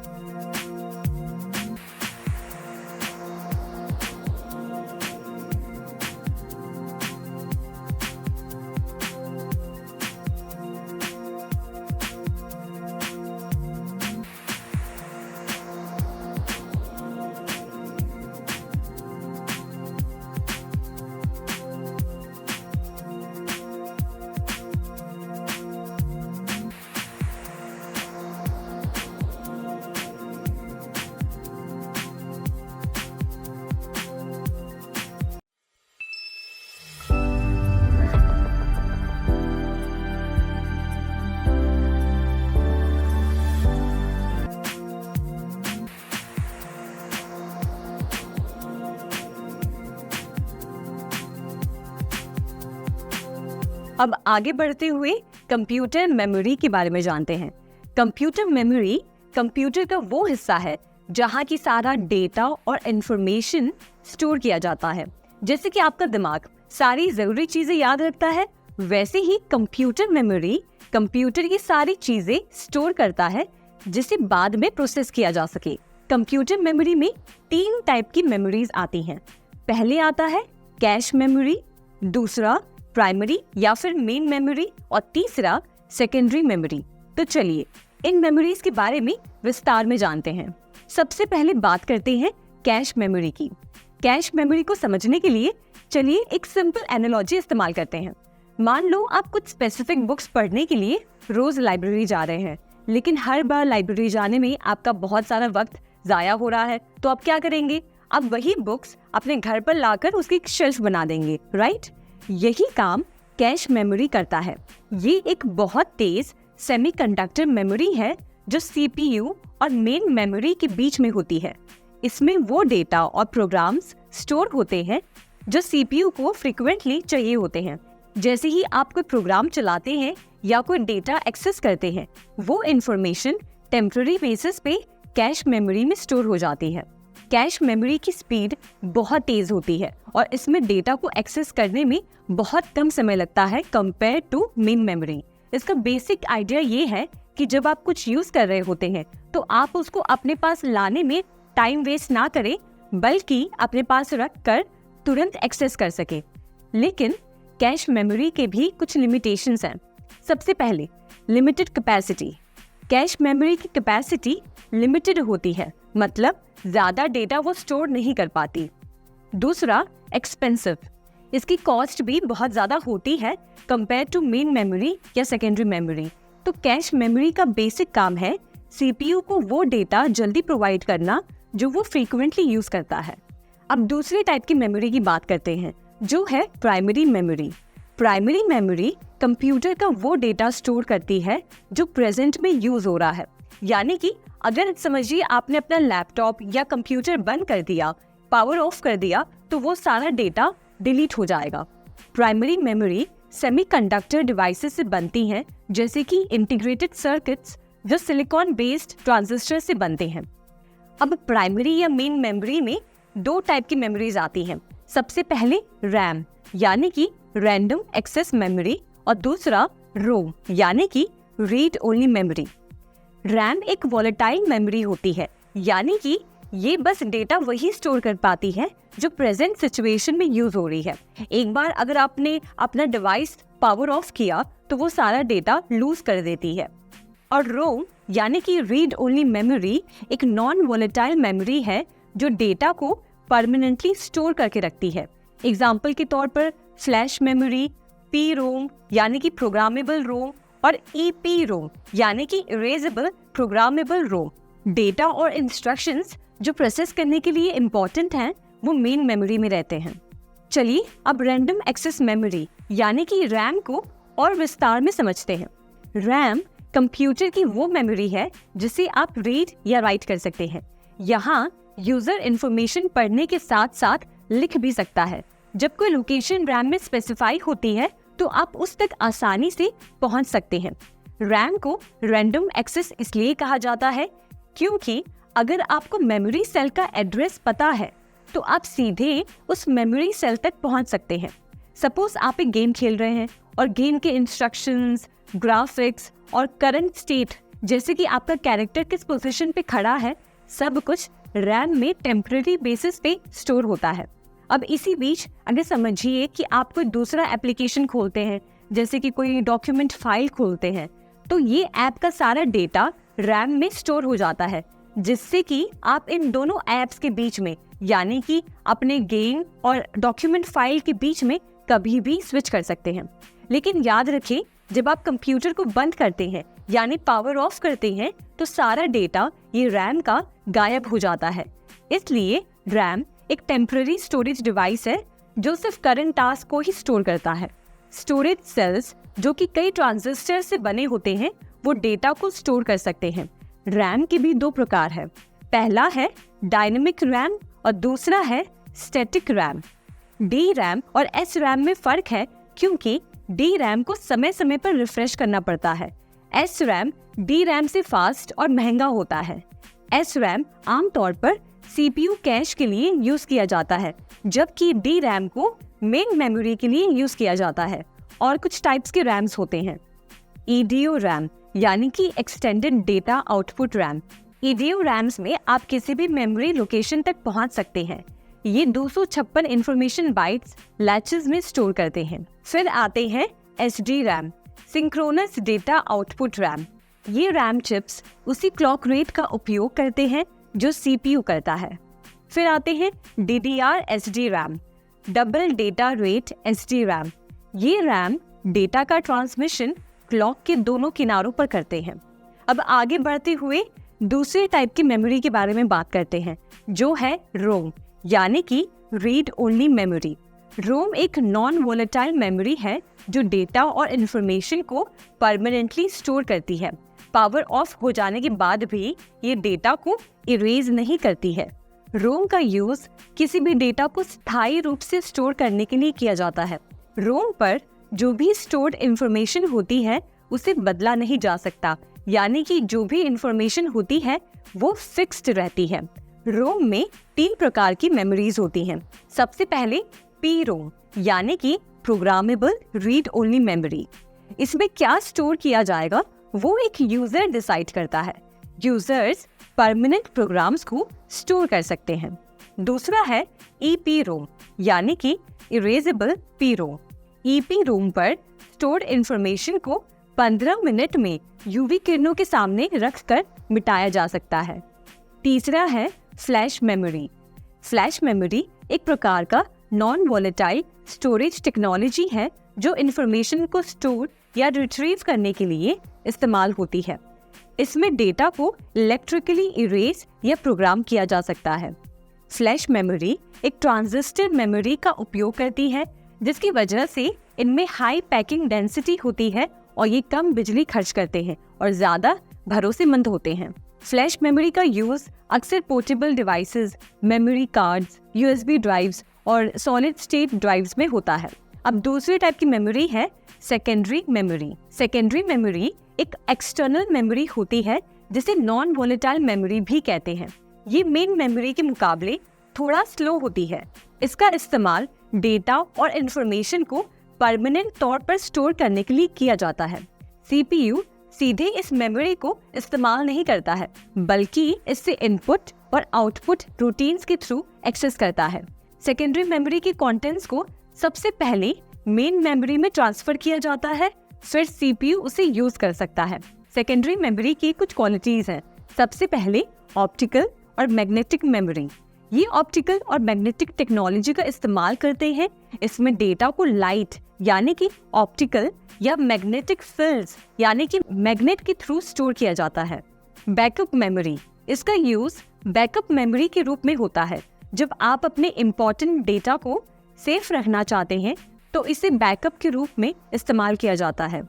अब आगे बढ़ते हुए कंप्यूटर मेमोरी के बारे में जानते हैं। कंप्यूटर मेमोरी कंप्यूटर का वो हिस्सा है जहाँ की सारा डेटा और इंफॉर्मेशन स्टोर किया जाता है। जैसे कि आपका दिमाग सारी जरूरी चीजें याद रखता है, वैसे ही कंप्यूटर मेमोरी कंप्यूटर की सारी चीजें स्टोर करता है जिसे बाद में प्रोसेस किया जा सके। कंप्यूटर मेमोरी में 3 टाइप की मेमोरीज आती हैं। पहले आता है कैश मेमोरी, दूसरा प्राइमरी या फिर मेन मेमोरी, और तीसरा सेकेंडरी मेमोरी। तो चलिए इन मेमोरीज के बारे में विस्तार में जानते हैं। सबसे पहले बात करते हैं कैश मेमोरी की। कैश मेमोरी को समझने के लिए चलिए एक सिंपल एनालॉजी इस्तेमाल करते हैं। मान लो आप कुछ स्पेसिफिक बुक्स पढ़ने के लिए रोज लाइब्रेरी जा रहे हैं, लेकिन हर बार लाइब्रेरी जाने में आपका बहुत सारा वक्त जाया हो रहा है, तो आप क्या करेंगे? आप वही बुक्स अपने घर पर लाकर उसकी एक शेल्फ बना देंगे, राइट? यही काम कैश मेमोरी करता है। ये एक बहुत तेज सेमीकंडक्टर मेमोरी है जो सीपीयू और मेन मेमोरी के बीच में होती है। इसमें वो डेटा और प्रोग्राम्स स्टोर होते हैं जो सीपीयू को फ्रीक्वेंटली चाहिए होते हैं। जैसे ही आप कोई प्रोग्राम चलाते हैं या कोई डेटा एक्सेस करते हैं, वो इंफॉर्मेशन टेम्पररी बेसिस पे कैश मेमोरी में स्टोर हो जाती है। कैश मेमोरी की स्पीड बहुत तेज होती है और इसमें डेटा को एक्सेस करने में बहुत कम समय लगता है कंपेयर टू मेन मेमोरी। इसका बेसिक आइडिया ये है कि जब आप कुछ यूज कर रहे होते हैं तो आप उसको अपने पास लाने में टाइम वेस्ट ना करें, बल्कि अपने पास रख कर तुरंत एक्सेस कर सके। लेकिन कैश मेमोरी के भी कुछ लिमिटेशंस हैं। सबसे पहले लिमिटेड कैपेसिटी। कैश मेमोरी की कैपेसिटी लिमिटेड होती है, मतलब ज्यादा डेटा वो स्टोर नहीं कर पाती। दूसरा एक्सपेंसिव। इसकी कॉस्ट भी बहुत ज्यादा होती है कंपेयर टू मेन मेमोरी या सेकेंडरी मेमोरी। तो कैश मेमोरी का बेसिक काम है सीपीयू को वो डेटा जल्दी प्रोवाइड करना जो वो फ्रीक्वेंटली यूज करता है। अब दूसरे टाइप की मेमोरी की बात करते हैं, जो है primary memory. Primary memory computer का वो डेटा स्टोर करती है जो प्रेजेंट में यूज हो रहा है। यानी कि अगर समझिए आपने अपना लैपटॉप या कंप्यूटर बंद कर दिया, पावर ऑफ कर दिया, तो वो सारा डेटा डिलीट हो जाएगा। प्राइमरी मेमोरी सेमीकंडक्टर डिवाइसेस से बनती हैं, जैसे कि इंटीग्रेटेड सर्किट्स जो सिलिकॉन बेस्ड ट्रांजिस्टर से बनते हैं। अब प्राइमरी या मेन मेमोरी में दो टाइप की मेमोरीज आती हैं। सबसे पहले रैम यानी कि रैंडम एक्सेस मेमोरी, और दूसरा रोम यानी कि रीड ओनली मेमोरी। रैम एक वॉलेटाइल मेमोरी होती है, यानी कि ये बस डेटा वही स्टोर कर पाती है जो प्रेजेंट सिचुएशन में यूज हो रही है। एक बार अगर आपने अपना डिवाइस पावर ऑफ किया तो वो सारा डेटा लूज कर देती है। और रोम यानी कि रीड ओनली मेमोरी एक नॉन वॉलेटाइल मेमोरी है जो डेटा को परमानेंटली स्टोर करके रखती है। एग्जाम्पल के तौर पर फ्लैश मेमोरी, पी रोम यानी कि प्रोग्रामेबल रोम, और ईपी रोम यानी कि इरेजेबल प्रोग्रामेबल रोम। डेटा और इंस्ट्रक्शंस जो प्रोसेस करने के लिए इम्पोर्टेंट हैं वो मेन मेमोरी में रहते हैं। चलिए अब रैंडम एक्सेस मेमोरी यानी कि रैम को और विस्तार में समझते हैं। रैम कंप्यूटर की वो मेमोरी है जिसे आप रीड या राइट कर सकते हैं। यहाँ यूजर इंफॉर्मेशन पढ़ने के साथ साथ लिख भी सकता है। जब कोई लोकेशन रैम में स्पेसिफाई होती है तो आप उस तक आसानी से पहुंच सकते हैं। रैम को रैंडम एक्सेस इसलिए कहा जाता है क्योंकि अगर आपको मेमोरी सेल का एड्रेस पता है तो आप सीधे उस मेमोरी सेल तक पहुंच सकते हैं। सपोज आप एक गेम खेल रहे हैं और गेम के इंस्ट्रक्शंस, ग्राफिक्स और करंट स्टेट, जैसे कि आपका कैरेक्टर किस पोजीशन पे खड़ा है, सब कुछ रैम में टेम्पररी बेसिस पे स्टोर होता है। अब इसी बीच अगर समझिए कि आप कोई दूसरा एप्लीकेशन खोलते हैं, जैसे कि कोई डॉक्यूमेंट फाइल खोलते हैं, तो ये ऐप का सारा डेटा रैम में स्टोर हो जाता है, जिससे कि आप इन दोनों ऐप्स के बीच में यानी कि अपने गेम और डॉक्यूमेंट फाइल के बीच में कभी भी स्विच कर सकते हैं। लेकिन याद रखें, जब आप कंप्यूटर को बंद करते हैं यानी पावर ऑफ करते हैं तो सारा डेटा ये रैम का गायब हो जाता है। इसलिए रैम एक टेम्पररी स्टोरेज डिवाइस है जो सिर्फ करंट टास्क को ही स्टोर करता है। स्टोरेज सेल्स जो कि कई ट्रांजिस्टर से बने होते हैं वो डेटा को स्टोर कर सकते हैं। रैम के भी दो प्रकार है, पहला है डायनेमिक रैम और दूसरा है स्टैटिक रैम। डी रैम और एस रैम में फर्क है क्योंकि डी रैम को समय समय पर रिफ्रेश करना पड़ता है। एस रैम डी रैम से फास्ट और महंगा होता है। एस रैम आमतौर पर सीपीयू कैश के लिए यूज किया जाता है, जबकि डी रैम को मेन मेमोरी के लिए यूज किया जाता है। और कुछ टाइप्स के रैम्स होते हैं। ईडीओ रैम यानी कि extended data output RAM. EDO RAMs में आप किसी भी मेमोरी लोकेशन तक पहुंच सकते हैं। ये 256 इंफॉर्मेशन बाइट्स लैचेस में स्टोर करते हैं। फिर आते हैं SD RAM, synchronous data output RAM. ये रैम चिप्स उसी क्लॉक रेट का उपयोग करते हैं जो CPU करता है। फिर आते हैं DDR SD RAM, double data rate SD RAM. ये रैम डेटा का ट्रांसमिशन क्लॉक के दोनों किनारों पर करते हैं। अब आगे बढ़ते हुए दूसरे टाइप की मेमोरी के बारे में बात करते हैं, जो है रोम, यानी कि रीड ओनली मेमोरी। रोम एक नॉन वोलेटाइल मेमोरी है जो डेटा और इन्फॉर्मेशन को परमानेंटली स्टोर करती है। पावर ऑफ हो जाने के बाद भी ये डेटा को इरेज नहीं करती है। रोम का यूज किसी भी डेटा को स्थायी रूप से स्टोर करने के लिए किया जाता है। रोम पर जो भी स्टोर्ड इंफॉर्मेशन होती है उसे बदला नहीं जा सकता, यानी कि जो भी इंफॉर्मेशन होती है वो फिक्स्ड रहती है। रोम में 3 प्रकार की मेमोरीज होती हैं। सबसे पहले PROM, यानी कि प्रोग्रामेबल रीड ओनली मेमोरी। इसमें क्या स्टोर किया जाएगा वो एक यूजर डिसाइड करता है। यूजर्स परमानेंट प्रोग्राम्स को स्टोर कर सकते हैं। दूसरा है EPROM, यानी कि इरेजेबल PROM। EPROM पर स्टोर्ड इंफॉर्मेशन को 15 मिनट में UV किरणों के सामने रखकर मिटाया जा सकता है। तीसरा है फ्लैश मेमोरी। फ्लैश मेमोरी एक प्रकार का नॉन वोलेटाइल स्टोरेज टेक्नोलॉजी है जो इंफॉर्मेशन को स्टोर या रिट्रीव करने के लिए इस्तेमाल होती है। इसमें डेटा को इलेक्ट्रिकली इरेज या प्रोग्राम किया जा सकता है। फ्लैश मेमोरी एक ट्रांजिस्टर मेमोरी का उपयोग करती है, जिसकी वजह से इनमें हाई पैकिंग डेंसिटी होती है और ये कम बिजली खर्च करते हैं और ज़्यादा भरोसेमंद होते हैं। फ्लैश मेमोरी का यूज़ अक्सर portable devices, memory cards, USB drives और सॉलिड स्टेट ड्राइव्स में होता है। अब दूसरी टाइप की मेमोरी है सेकेंडरी मेमोरी। सेकेंडरी मेमोरी एक एक्सटर्नल मेमोरी होती है जिसे नॉन वोलेटाइल मेमोरी भी कहते हैं। ये मेन मेमोरी के मुकाबले थोड़ा स्लो होती है। इसका इस्तेमाल डेटा और इंफॉर्मेशन को परमानेंट तौर पर स्टोर करने के लिए किया जाता है। CPU सीधे इस मेमोरी को इस्तेमाल नहीं करता है, बल्कि इससे इनपुट और आउटपुट रूटीन्स के थ्रू एक्सेस करता है। सेकेंडरी मेमोरी के कंटेंट्स को सबसे पहले मेन मेमोरी में ट्रांसफर किया जाता है, फिर CPU उसे यूज कर सकता है। सेकेंडरी मेमोरी की कुछ क्वालिटीज हैं। सबसे पहले ऑप्टिकल और मैग्नेटिक मेमोरी। ये ऑप्टिकल और मैग्नेटिक टेक्नोलॉजी का इस्तेमाल करते हैं। इसमें डेटा को लाइट यानी कि ऑप्टिकल या मैग्नेटिक फील्ड्स यानी कि मैग्नेट के थ्रू स्टोर किया जाता है। बैकअप मेमोरी, इसका यूज बैकअप मेमोरी के रूप में होता है। जब आप अपने इम्पोर्टेंट डेटा को सेफ रखना चाहते हैं तो इसे बैकअप के रूप में इस्तेमाल किया जाता है।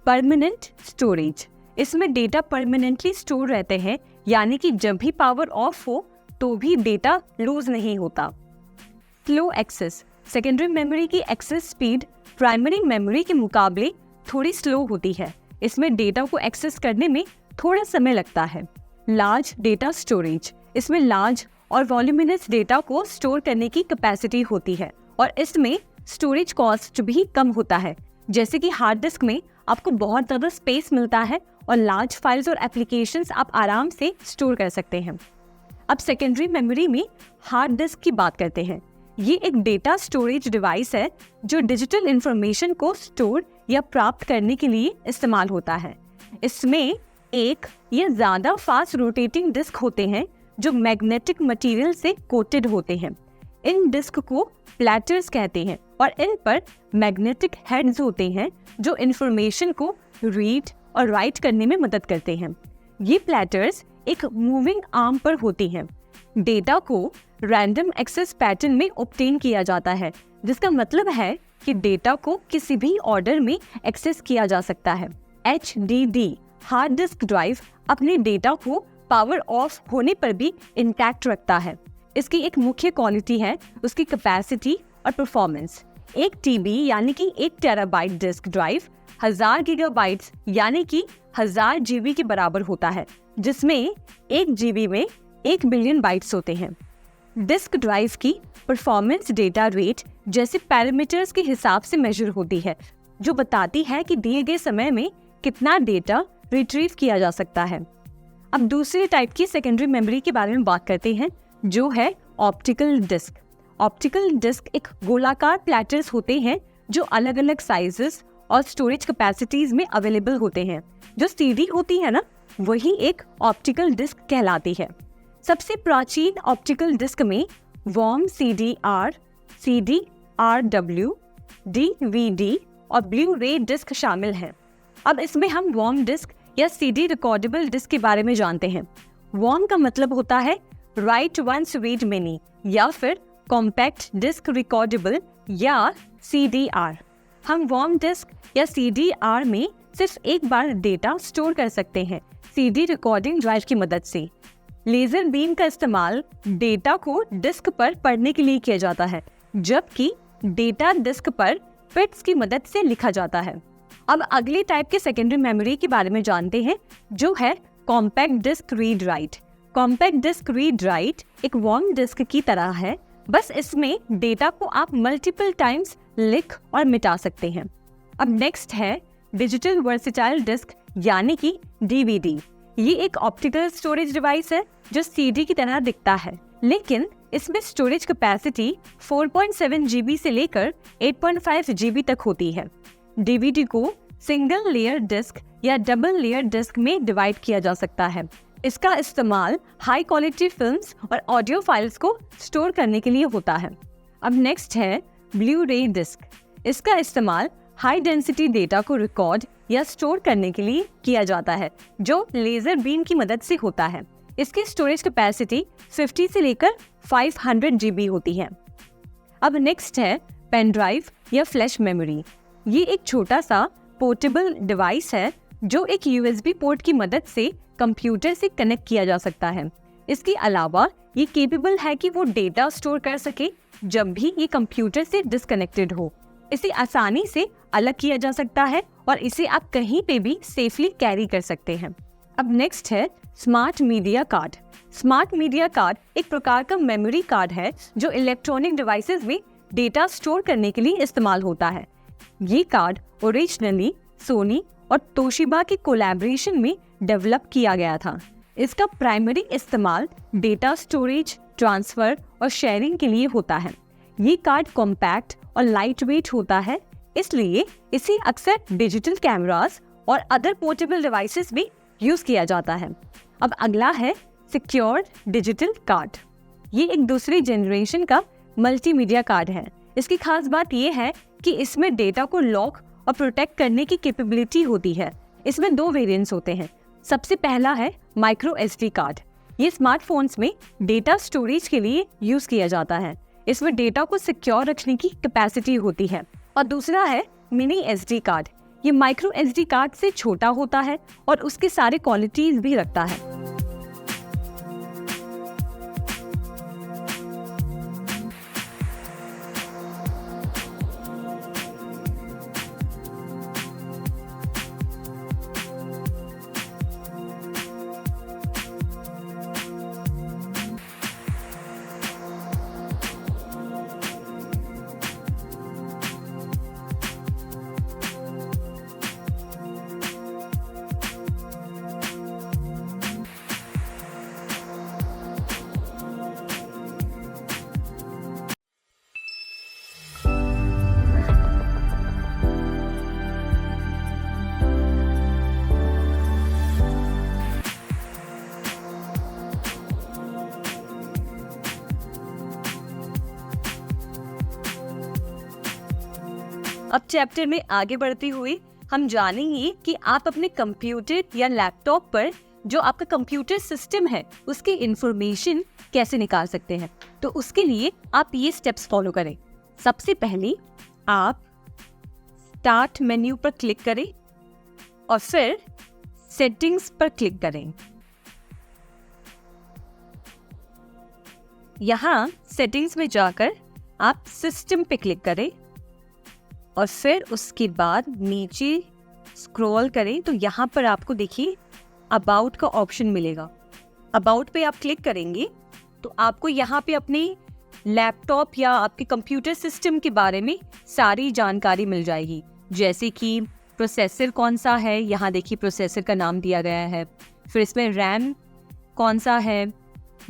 परमानेंट स्टोरेज, इसमें डेटा परमानेंटली स्टोर रहते हैं, यानी कि जब भी पावर ऑफ हो तो भी डेटा लूज नहीं होता। स्लो एक्सेस, सेकेंडरी मेमोरी की एक्सेस स्पीड प्राइमरी मेमोरी के मुकाबले थोड़ी स्लो होती है। इसमें डेटा को एक्सेस करने में थोड़ा समय लगता है। लार्ज डेटा स्टोरेज, इसमें लार्ज और वॉल्यूमिनस डेटा को स्टोर करने की कैपेसिटी होती है और इसमें स्टोरेज कॉस्ट भी कम होता है। जैसे कि हार्ड डिस्क में आपको बहुत ज़्यादा स्पेस मिलता है और लार्ज फाइल्स और एप्लीकेशंस आप आराम से स्टोर कर सकते हैं। अब सेकेंडरी मेमोरी में हार्ड डिस्क की बात करते हैं। ये एक डेटा स्टोरेज डिवाइस है जो डिजिटल इंफॉर्मेशन को स्टोर या प्राप्त करने के लिए इस्तेमाल होता है। इसमें एक या ज़्यादा फास्ट रोटेटिंग डिस्क होते हैं जो मैग्नेटिक मटेरियल से कोटेड होते हैं। इन डिस्क को प्लैटर्स कहते हैं और इन पर मैग्नेटिक हेड्स होते हैं जो इंफॉर्मेशन को रीड और राइट करने में मदद करते हैं। ये प्लैटर्स एक मूविंग आर्म पर होती हैं। डेटा को रैंडम एक्सेस पैटर्न में ऑब्टेन किया जाता है, जिसका मतलब है कि डेटा को किसी भी ऑर्डर में एक्सेस किया जा सकता है। HDD हार्ड डिस्क ड्राइव अपने डेटा को पावर ऑफ होने पर भी इंटैक्ट रखता है। इसकी एक मुख्य क्वालिटी है उसकी कैपेसिटी और परफॉर्मेंस। 1 TB यानी कि 1 टेराबाइट डिस्क ड्राइव 1000 गीगाबाइट्स यानी कि 1000 GB के बराबर होता है, जिसमें 1 GB में 1 बिलियन बाइट्स होते हैं। डिस्क ड्राइव की परफॉर्मेंस डेटा रेट जैसे पैरामीटर्स के हिसाब से मेजर होती है, जो बताती है कि दिए गए समय में कितना डेटा रिट्रीव किया जा सकता है। अब दूसरे टाइप की सेकेंडरी मेमोरी के बारे में बात करते हैं, जो है ऑप्टिकल डिस्क। ऑप्टिकल डिस्क एक गोलाकार प्लेटर्स होते हैं जो अलग अलग साइजेस और स्टोरेज कैपेसिटीज में अवेलेबल होते हैं। जो सीडी होती है ना, वही एक ऑप्टिकल डिस्क कहलाती है। सबसे प्राचीन ऑप्टिकल डिस्क में वॉर्म CDR, CDRW, DVD और ब्लू रे डिस्क शामिल हैं। अब इसमें हम वॉर्म डिस्क या CD रिकॉर्डेबल डिस्क के बारे में जानते हैं। वॉर्म का मतलब होता है राइट वंस रीड मेनी या फिर कॉम्पैक्ट डिस्क रिकॉर्डेबल या CDR। हम वॉर्म डिस्क या CDR में सिर्फ एक बार डेटा स्टोर कर सकते हैं CD रिकॉर्डिंग ड्राइव की मदद से। लेजर बीम का इस्तेमाल डेटा को डिस्क पर पढ़ने के लिए किया जाता है, जबकि डेटा डिस्क पर फिट्स की मदद से लिखा जाता है। अब अगले टाइप के सेकेंडरी मेमोरी के बारे में जानते हैं, जो है compact disc read write. Compact disc read write एक वॉर्म डिस्क की तरह है, बस इसमें डेटा को आप मल्टीपल टाइम्स लिख और मिटा सकते हैं। अब नेक्स्ट है डिजिटल वर्सेटाइल डिस्क यानी कि DVD। ये एक ऑप्टिकल स्टोरेज डिवाइस है जो CD की तरह दिखता है, लेकिन इसमें स्टोरेज कैपेसिटी 4.7 GB से लेकर 8.5 GB तक होती है। DVD को सिंगल लेयर डिस्क या डबल लेयर डिस्क में डिवाइड किया जा सकता है। इसका इस्तेमाल हाई क्वालिटी फिल्म्स और ऑडियो फाइल्स को स्टोर करने के लिए होता है। अब नेक्स्ट है ब्लू रे डिस्क। इसका इस्तेमाल हाई डेंसिटी डेटा को रिकॉर्ड या स्टोर करने के लिए किया जाता है, जो लेजर बीम की मदद से होता है। इसकी स्टोरेज कैपेसिटी 50 से लेकर 500 GB होती है। अब नेक्स्ट है पेन ड्राइव या फ्लैश मेमोरी। ये एक छोटा सा पोर्टेबल डिवाइस है जो एक USB पोर्ट की मदद से कंप्यूटर से कनेक्ट किया जा सकता है। इसके अलावा ये केपेबल है कि वो डेटा स्टोर कर सके जब भी ये कंप्यूटर से डिस्कनेक्टेड हो। इसे आसानी से अलग किया जा सकता है और इसे आप कहीं पे भी सेफली कैरी कर सकते हैं। अब नेक्स्ट है smart media card. Smart media card एक प्रकार का मेमोरी कार्ड है जो इलेक्ट्रॉनिक डिवाइसेस में डेटा स्टोर करने के लिए इस्तेमाल होता है। ये कार्ड ओरिजिनली सोनी और तोशिबा के कोलैबोरेशन में डेवलप किया गया था। इसका प्राइमरी इस्तेमाल डेटा स्टोरेज, ट्रांसफर और शेयरिंग के लिए होता है। ये कार्ड कॉम्पैक्ट और लाइट वेट होता है, इसलिए इसे अक्सर डिजिटल कैमरास और अदर पोर्टेबल डिवाइसेस में यूज किया जाता है। अब अगला है सिक्योर डिजिटल कार्ड। ये एक दूसरी जनरेशन का मल्टीमीडिया कार्ड है। इसकी खास बात यह है कि इसमें डेटा को लॉक और प्रोटेक्ट करने की कैपेबिलिटी होती है। इसमें 2 वेरिएंट्स होते हैं। सबसे पहला है माइक्रो SD कार्ड। ये स्मार्टफोन्स में डेटा स्टोरेज के लिए यूज किया जाता है। इसमें डेटा को सिक्योर रखने की कैपेसिटी होती है। और दूसरा है मिनी SD कार्ड। ये माइक्रो SD कार्ड से छोटा होता है और उसके सारे क्वालिटीज भी रखता है। अब चैप्टर में आगे बढ़ते हुए हम जानेंगे कि आप अपने कंप्यूटर या लैपटॉप पर जो आपका कंप्यूटर सिस्टम है उसकी इंफॉर्मेशन कैसे निकाल सकते हैं। तो उसके लिए आप ये स्टेप्स फॉलो करें। सबसे पहले आप स्टार्ट मेन्यू पर क्लिक करें और फिर सेटिंग्स पर क्लिक करें। यहाँ सेटिंग्स में जाकर आप सिस्टम पे क्लिक करें और फिर उसके बाद नीचे स्क्रॉल करें तो यहाँ पर आपको देखिए अबाउट का ऑप्शन मिलेगा। अबाउट पे आप क्लिक करेंगे तो आपको यहाँ पे अपने लैपटॉप या आपके कंप्यूटर सिस्टम के बारे में सारी जानकारी मिल जाएगी, जैसे कि प्रोसेसर कौन सा है, यहाँ देखिए प्रोसेसर का नाम दिया गया है, फिर इसमें रैम कौन सा है,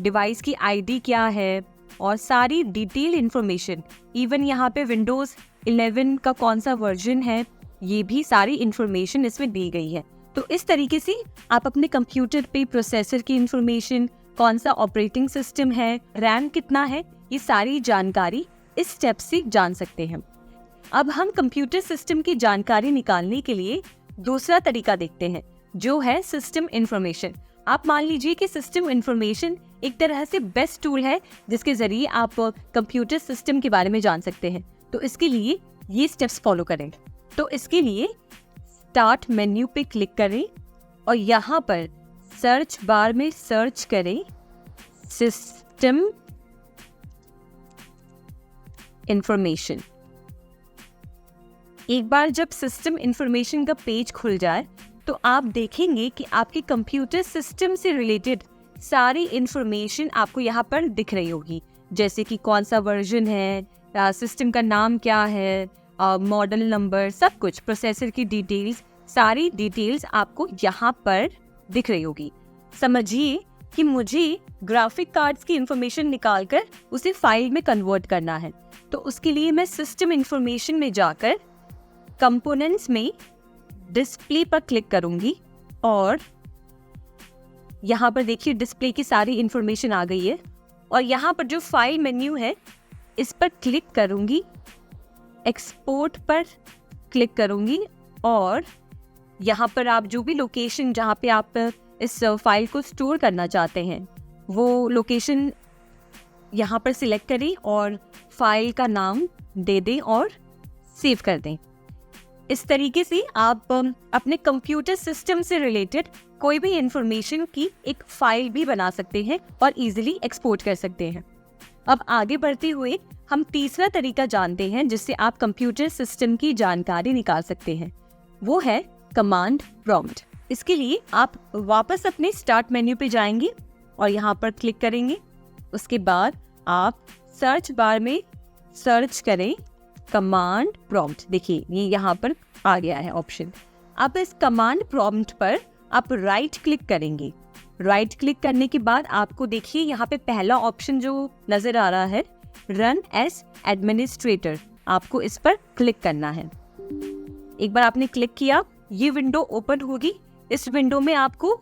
डिवाइस की ID क्या है, और सारी डिटेल इन्फॉर्मेशन, इवन यहाँ पे विंडोज़ 11 का कौन सा वर्जन है, ये भी सारी इन्फॉर्मेशन इसमें दी गई है। तो इस तरीके से आप अपने कंप्यूटर पे प्रोसेसर की इन्फॉर्मेशन, कौन सा ऑपरेटिंग सिस्टम है, रैम कितना है, ये सारी जानकारी इस स्टेप से जान सकते हैं। अब हम कंप्यूटर सिस्टम की जानकारी निकालने के लिए दूसरा तरीका देखते हैं, जो है सिस्टम इंफॉर्मेशन। आप मान लीजिए कि सिस्टम इंफॉर्मेशन एक तरह से बेस्ट टूल है जिसके जरिए आप कंप्यूटर सिस्टम के बारे में जान सकते हैं। तो इसके लिए ये स्टेप्स फॉलो करें। तो इसके लिए स्टार्ट मेन्यू पे क्लिक करें और यहाँ पर सर्च बार में सर्च करें सिस्टम इंफॉर्मेशन। एक बार जब सिस्टम इंफॉर्मेशन का पेज खुल जाए तो आप देखेंगे कि आपके कंप्यूटर सिस्टम से रिलेटेड सारी इंफॉर्मेशन आपको यहाँ पर दिख रही होगी, जैसे कि कौन सा वर्जन है, सिस्टम का नाम क्या है, मॉडल नंबर, सब कुछ, प्रोसेसर की डिटेल्स, सारी डिटेल्स आपको यहाँ पर दिख रही होगी। समझिए कि मुझे ग्राफिक कार्ड्स की इंफॉर्मेशन निकालकर उसे फाइल में कन्वर्ट करना है। तो उसके लिए मैं सिस्टम इंफॉर्मेशन में जाकर कंपोनेंट्स में डिस्प्ले पर क्लिक करूंगी और यहाँ पर देखिए डिस्प्ले की सारी इंफॉर्मेशन आ गई है। और यहाँ पर जो फाइल मेन्यू है इस पर क्लिक करूंगी, एक्सपोर्ट पर क्लिक करूंगी और यहाँ पर आप जो भी लोकेशन जहाँ पे आप इस फाइल को स्टोर करना चाहते हैं वो लोकेशन यहाँ पर सिलेक्ट करें और फाइल का नाम दे दें और सेव कर दें। इस तरीके से आप अपने कंप्यूटर सिस्टम से रिलेटेड कोई भी इंफॉर्मेशन की एक फाइल भी बना सकते हैं और इजीली एक्सपोर्ट कर सकते हैं। अब आगे बढ़ते हुए हम तीसरा तरीका जानते हैं जिससे आप कंप्यूटर सिस्टम की जानकारी निकाल सकते हैं, वो है कमांड प्रॉम्प्ट। इसके लिए आप वापस अपने स्टार्ट मेन्यू पे जाएंगे और यहाँ पर क्लिक करेंगे। उसके बाद आप सर्च बार में सर्च करें कमांड प्रॉम्प्ट। देखिए ये यहाँ पर आ गया है ऑप्शन। अब इस कमांड प्रॉम्प्ट पर आप राइट क्लिक करेंगे। राइट क्लिक करने के बाद आपको देखिए यहाँ पे पहला ऑप्शन जो नजर आ रहा है, रन एज एडमिनिस्ट्रेटर, आपको इस पर क्लिक करना है। एक बार आपने क्लिक किया, ये विंडो ओपन होगी। इस विंडो में आपको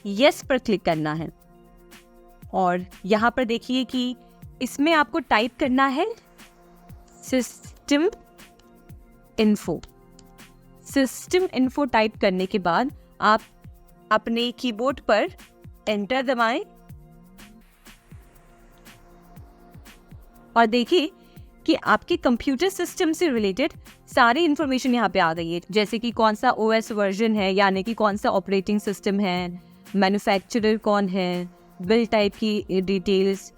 यस पर क्लिक करना है और यहाँ पर देखिए कि इसमें आपको टाइप करना है system info. System info type करने के बाद आप अपने कीबोर्ड पर एंटर दबाएं और देखिए कि आपके कंप्यूटर सिस्टम से रिलेटेड सारी इंफॉर्मेशन यहाँ पे आ गई है, जैसे कि कौन सा ओएस वर्जन है, यानी कि कौन सा ऑपरेटिंग सिस्टम है, मैन्युफैक्चरर कौन है, बिल टाइप की डिटेल्स,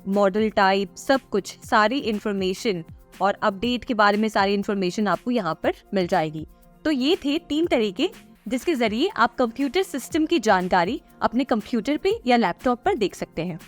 मॉडल टाइप, सब कुछ, सारी इंफॉर्मेशन और अपडेट के बारे में सारी इंफॉर्मेशन आपको यहाँ पर मिल जाएगी। तो ये थे 3 तरीके जिसके जरिए आप कंप्यूटर सिस्टम की जानकारी अपने कंप्यूटर पे या लैपटॉप पर देख सकते हैं।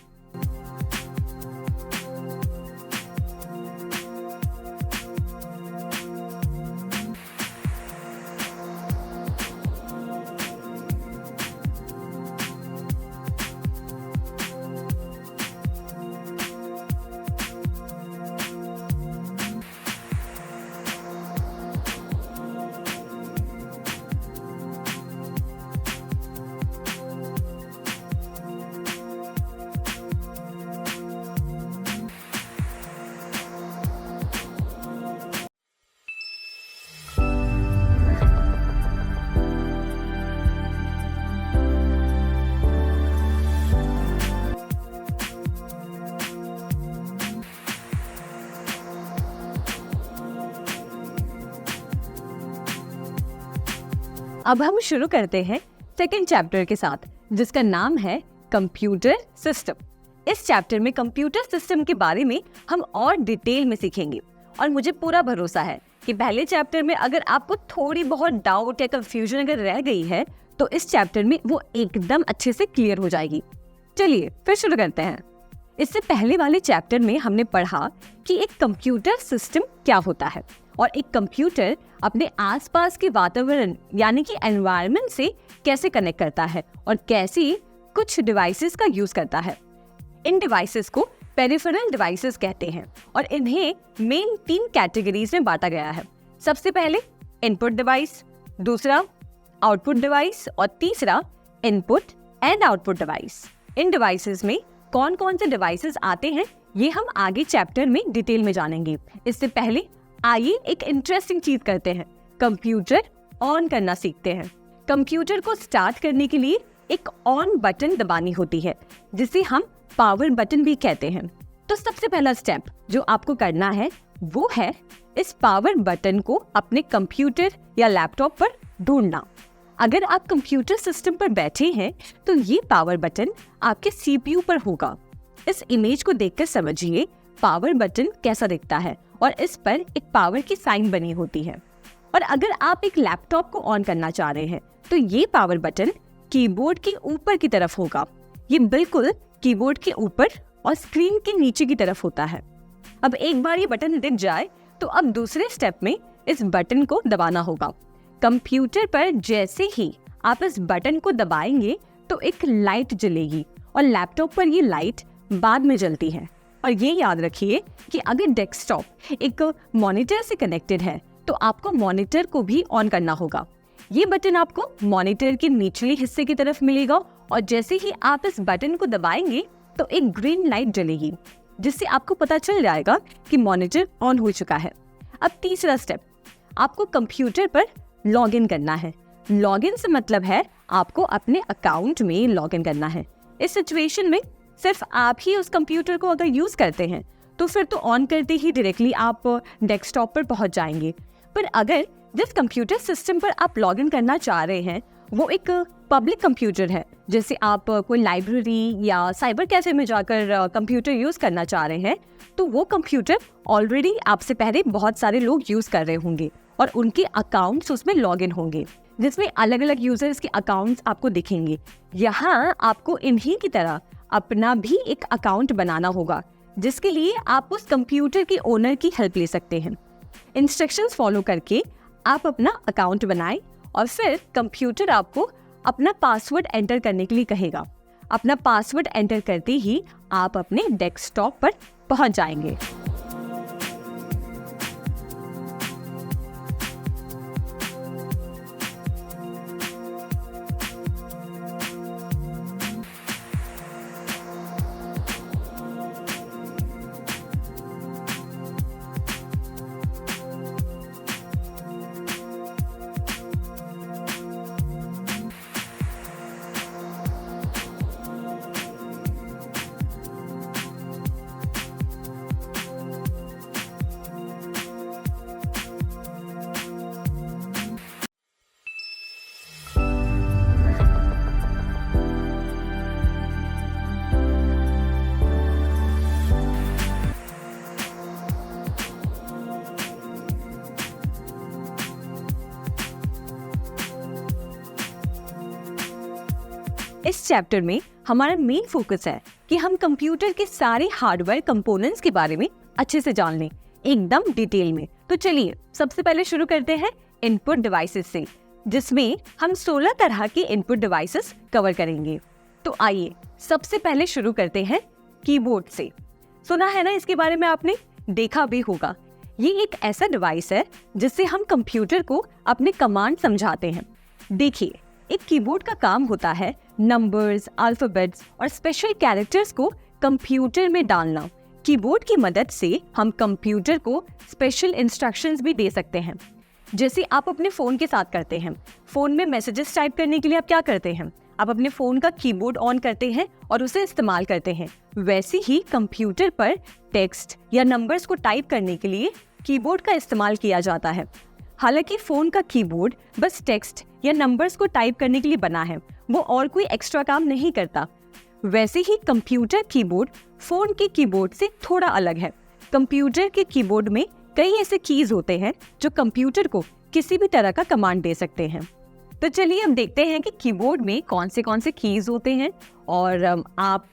अब हम शुरू करते हैं सेकंड चैप्टर के साथ, जिसका नाम है कंप्यूटर सिस्टम। इस चैप्टर में कंप्यूटर सिस्टम के बारे में हम और डिटेल में सीखेंगे और मुझे पूरा भरोसा है कि पहले चैप्टर में अगर आपको थोड़ी बहुत डाउट या कंफ्यूजन अगर रह गई है तो इस चैप्टर में वो एकदम अच्छे से क्लियर हो जाएगी। चलिए फिर शुरू करते हैं। इससे पहले वाले चैप्टर में हमने पढ़ा कि एक कंप्यूटर सिस्टम क्या होता है और एक कंप्यूटर अपने आसपास के वातावरण यानी कि एनवायरनमेंट से कैसे कनेक्ट करता है और कैसे कुछ डिवाइसेस का यूज करता है। इन डिवाइसेस को पेरिफेरल डिवाइसेस कहते हैं और इन्हें मेन 3 कैटेगरीज में बांटा गया है। सबसे पहले इनपुट डिवाइस, दूसरा आउटपुट डिवाइस और तीसरा input and output device. In devices में कौन कौन से डिवाइसेस आते हैं ये हम आगे चैप्टर में डिटेल में जानेंगे। इससे पहले आइए एक इंटरेस्टिंग चीज करते हैं, कंप्यूटर ऑन करना सीखते हैं। कंप्यूटर को स्टार्ट करने के लिए एक ऑन बटन दबानी होती है जिसे हम पावर बटन भी कहते हैं। तो सबसे पहला स्टेप जो आपको करना है वो है इस पावर बटन को अपने कंप्यूटर या लैपटॉप पर ढूंढना। अगर आप कंप्यूटर सिस्टम पर बैठे हैं तो ये पावर बटन आपके सीपीयू पर होगा। इस इमेज को देखकर समझिए पावर बटन कैसा दिखता है और इस पर एक पावर की साइन बनी होती है। और अगर आप एक लैपटॉप को ऑन करना चाह रहे हैं तो ये पावर बटन कीबोर्ड के ऊपर की तरफ होगा। ये बिल्कुल कीबोर्ड के ऊपर और स्क्रीन के नीचे की तरफ होता है। अब एक बार ये बटन दिख जाए तो अब दूसरे स्टेप में इस बटन को दबाना होगा। कंप्यूटर पर जैसे ही आप इस बटन को दबाएंगे तो एक लाइट जलेगी और लैपटॉप पर ये लाइट बाद में जलती है। और ये याद रखिए कि अगर डेस्कटॉप एक मॉनिटर से कनेक्टेड है तो आपको मॉनिटर को भी ऑन करना होगा। ये बटन आपको मॉनिटर के निचले हिस्से की तरफ मिलेगा और जैसे ही आप इस बटन को दबाएंगे तो एक ग्रीन लाइट जलेगी जिससे आपको पता चल जाएगा कि मॉनिटर ऑन हो चुका है। अब तीसरा स्टेप, आपको कंप्यूटर पर लॉग इन करना है। लॉग इन से मतलब है आपको अपने अकाउंट में लॉग इन करना है। इस सिचुएशन में सिर्फ आप ही उस कंप्यूटर को अगर यूज करते हैं तो फिर तो ऑन करते ही डायरेक्टली आप डेस्कटॉप पर पहुंच जाएंगे। पर अगर जिस कंप्यूटर सिस्टम पर आप लॉग इन करना चाह रहे हैं वो एक पब्लिक कंप्यूटर है, जैसे आप कोई लाइब्रेरी या साइबर कैफे में जाकर कंप्यूटर यूज करना चाह रहे हैं, तो वो कंप्यूटर ऑलरेडी आपसे पहले बहुत सारे लोग यूज कर रहे होंगे और उनके अकाउंट्स उसमें लॉग इन होंगे जिसमें अलग अलग यूजर्स के अकाउंट्स आपको दिखेंगे। यहाँ आपको इन्हीं की तरह अपना भी एक अकाउंट बनाना होगा जिसके लिए आप उस कंप्यूटर के ओनर की हेल्प ले सकते हैं। इंस्ट्रक्शंस फॉलो करके आप अपना अकाउंट बनाएं और फिर कंप्यूटर आपको अपना पासवर्ड एंटर करने के लिए कहेगा। अपना पासवर्ड एंटर करते ही आप अपने डेस्कटॉप पर पहुंच जाएंगे। इस चैप्टर में हमारा मेन फोकस है कि हम कंप्यूटर के सारे हार्डवेयर कंपोनेंट्स के बारे में अच्छे से जान लें, एकदम डिटेल में। तो चलिए सबसे पहले शुरू करते हैं इनपुट डिवाइसेस से, जिसमें हम 16 तरह के इनपुट डिवाइसेस कवर करेंगे। तो आइए सबसे पहले शुरू करते हैं कीबोर्ड से। सुना है ना इसके बारे में आपने, देखा भी होगा। ये एक ऐसा डिवाइस है जिससे हम कंप्यूटर को अपने कमांड समझाते हैं। देखिए, एक कीबोर्ड का काम होता है नंबर्स, अल्फाबेट्स और स्पेशल कैरेक्टर्स को कंप्यूटर में डालना। कीबोर्ड की मदद से हम कंप्यूटर को स्पेशल इंस्ट्रक्शंस भी दे सकते हैं, जैसे आप अपने फोन के साथ करते हैं। फोन में मैसेजेस टाइप करने के लिए आप क्या करते हैं, आप अपने फोन का कीबोर्ड ऑन करते हैं और उसे इस्तेमाल करते हैं। वैसे ही कंप्यूटर पर टेक्स्ट या नंबर्स को टाइप करने के लिए कीबोर्ड का इस्तेमाल किया जाता है। हालांकि फोन का कीबोर्ड बस टेक्स्ट या नंबर्स को टाइप करने के लिए बना है, वो और कोई एक्स्ट्रा काम नहीं करता। वैसे ही कंप्यूटर कीबोर्ड फोन के कीबोर्ड से थोड़ा अलग है। कंप्यूटर के कीबोर्ड में कई ऐसे कीज होते हैं जो कंप्यूटर को किसी भी तरह का कमांड दे सकते हैं। तो चलिए अब देखते हैं कि कीबोर्ड में कौन से कीज होते हैं और आप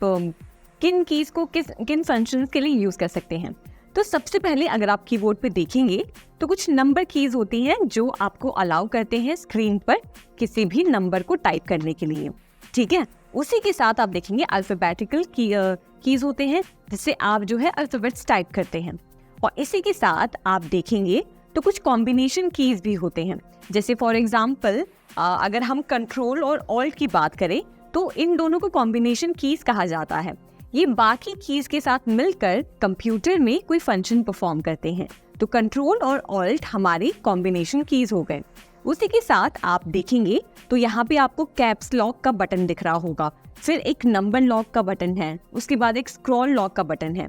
किन कीज को किन फंक्शंस के लिए यूज कर सकते हैं। तो सबसे पहले अगर आप कीबोर्ड पे देखेंगे तो कुछ नंबर कीज होती हैं जो आपको अलाउ करते हैं स्क्रीन पर किसी भी नंबर को टाइप करने के लिए। ठीक है। उसी के साथ आप देखेंगे अल्फाबेटिकल कीज होते हैं, जिससे आप जो है अल्फाबेट्स टाइप करते हैं। और इसी के साथ आप देखेंगे तो कुछ कॉम्बिनेशन कीज भी होते हैं। जैसे फॉर एग्जांपल अगर हम कंट्रोल और ऑल्ट की बात करें तो इन दोनों को कॉम्बिनेशन कीज कहा जाता है। ये बाकी कीज के साथ मिलकर कंप्यूटर में कोई फंक्शन परफॉर्म करते हैं। तो कंट्रोल और ऑल्ट हमारी कॉम्बिनेशन कीज हो गए। उसी के साथ आप देखेंगे तो यहाँ पे आपको कैप्स लॉक का बटन दिख रहा होगा, फिर एक नंबर लॉक का बटन है, उसके बाद एक स्क्रॉल लॉक का बटन है।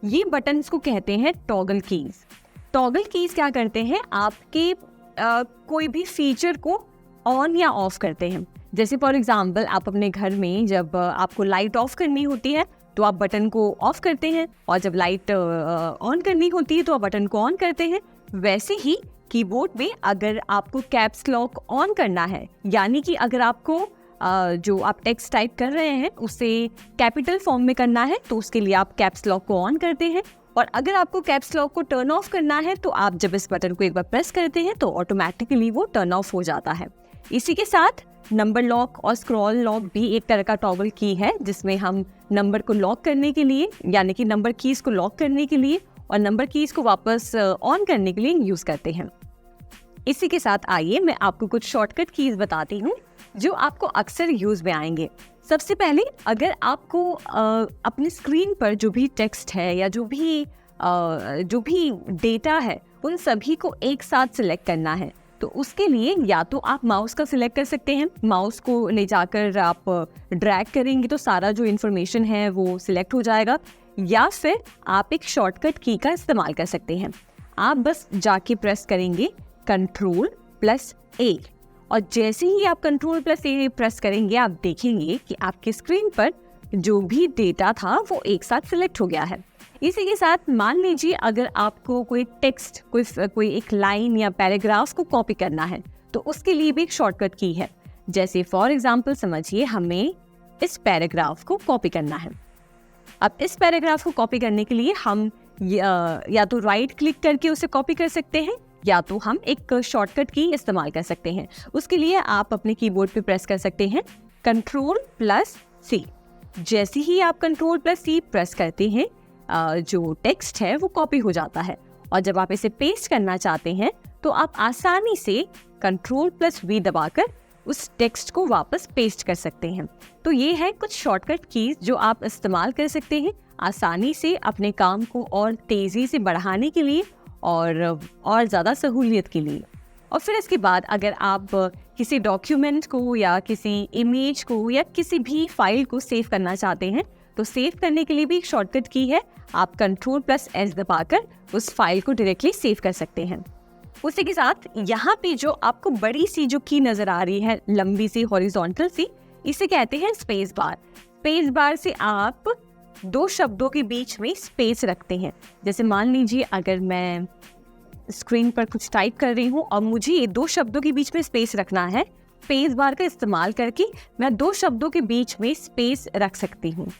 ये बटन्स को कहते हैं टॉगल कीज। टॉगल कीज क्या करते हैं, आपके कोई भी फीचर को ऑन या ऑफ करते हैं। जैसे फॉर एग्जांपल आप अपने घर में जब आपको लाइट ऑफ करनी होती है तो आप बटन को ऑफ करते हैं, और जब लाइट ऑन करनी होती है तो आप बटन को ऑन करते हैं। वैसे ही कीबोर्ड में अगर आपको कैप्स लॉक ऑन करना है, यानी कि अगर आपको जो आप टेक्स्ट टाइप कर रहे हैं उसे कैपिटल फॉर्म में करना है तो उसके लिए आप कैप्स लॉक को ऑन करते हैं, और अगर आपको कैप्स लॉक को टर्न ऑफ करना है तो आप जब इस बटन को एक बार प्रेस करते हैं तो ऑटोमेटिकली वो टर्न ऑफ हो जाता है। इसी के साथ नंबर लॉक और स्क्रॉल लॉक भी एक तरह का टॉगल की है, जिसमें हम नंबर को लॉक करने के लिए, यानी कि नंबर कीज को लॉक करने के लिए और नंबर कीज को वापस ऑन करने के लिए यूज करते हैं। इसी के साथ आइए मैं आपको कुछ शॉर्टकट कीज बताती हूँ जो आपको अक्सर यूज में आएंगे। सबसे पहले अगर आपको अपनी स्क्रीन पर जो भी टेक्स्ट है या जो भी डेटा है उन सभी को एक साथ सिलेक्ट करना है, तो उसके लिए या तो आप माउस का सिलेक्ट कर सकते हैं, माउस को ले जाकर आप ड्रैग करेंगे तो सारा जो इन्फॉर्मेशन है वो सिलेक्ट हो जाएगा, या फिर आप एक शॉर्टकट की का इस्तेमाल कर सकते हैं। आप बस जाके प्रेस करेंगे Ctrl+A, और जैसे ही आप Ctrl+A प्रेस करेंगे आप देखेंगे कि आपके स्क्रीन पर जो भी डेटा था वो एक साथ सिलेक्ट हो गया है। इसी के साथ मान लीजिए अगर आपको कोई टेक्स्ट, कोई एक लाइन या पैराग्राफ को कॉपी करना है तो उसके लिए भी एक शॉर्टकट की है। जैसे फॉर एग्जांपल समझिए हमें इस पैराग्राफ को कॉपी करना है। अब इस पैराग्राफ को कॉपी करने के लिए हम या तो राइट क्लिक करके उसे कॉपी कर सकते हैं, या तो हम एक शॉर्टकट की इस्तेमाल कर सकते हैं। उसके लिए आप अपने कीबोर्ड पे प्रेस कर सकते हैं Ctrl+C। जैसे ही आप Ctrl+C प्रेस करते हैं जो टेक्स्ट है वो कॉपी हो जाता है, और जब आप इसे पेस्ट करना चाहते हैं तो आप आसानी से Ctrl+V दबाकर उस टेक्स्ट को वापस पेस्ट कर सकते हैं। तो ये है कुछ शॉर्टकट कीज जो आप इस्तेमाल कर सकते हैं आसानी से अपने काम को और तेज़ी से बढ़ाने के लिए और ज़्यादा सहूलियत के लिए। और फिर इसके बाद अगर आप किसी डॉक्यूमेंट को या किसी इमेज को या किसी भी फाइल को सेव करना चाहते हैं तो सेव करने के लिए भी एक शॉर्टकट की है। आप Ctrl+S दबाकर उस फाइल को डायरेक्टली सेव कर सकते हैं। उसी के साथ यहाँ पे जो आपको बड़ी सी जो की नज़र आ रही है, लंबी सी हॉरिजॉन्टल सी, इसे कहते हैं स्पेस बार। स्पेस बार से आप दो शब्दों के बीच में स्पेस रखते हैं। जैसे मान लीजिए अगर मैं स्क्रीन पर कुछ टाइप कर रही हूँ और मुझे ये दो शब्दों के बीच में स्पेस रखना है, स्पेस बार का इस्तेमाल करके मैं दो शब्दों के बीच में स्पेस रख सकती हूँ।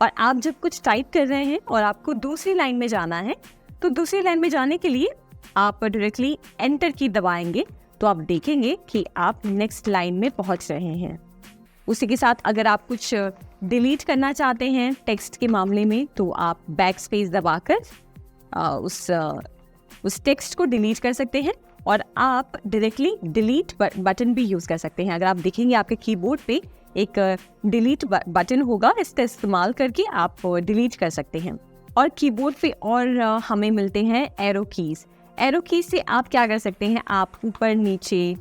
और आप जब कुछ टाइप कर रहे हैं और आपको दूसरी लाइन में जाना है तो दूसरी लाइन में जाने के लिए आप डायरेक्टली एंटर की दबाएंगे तो आप देखेंगे कि आप नेक्स्ट लाइन में पहुँच रहे हैं। उसी के साथ अगर आप कुछ डिलीट करना चाहते हैं टेक्स्ट के मामले में तो आप बैक स्पेस दबाकर उस टेक्स्ट को डिलीट कर सकते हैं, और आप डायरेक्टली डिलीट बटन भी यूज़ कर सकते हैं। अगर आप देखेंगे आपके कीबोर्ड पे एक डिलीट बटन होगा, इसका इस्तेमाल करके आप डिलीट कर सकते हैं। और कीबोर्ड पे और हमें मिलते हैं एरो कीज़। एरो कीज से आप क्या कर सकते हैं, आप ऊपर नीचे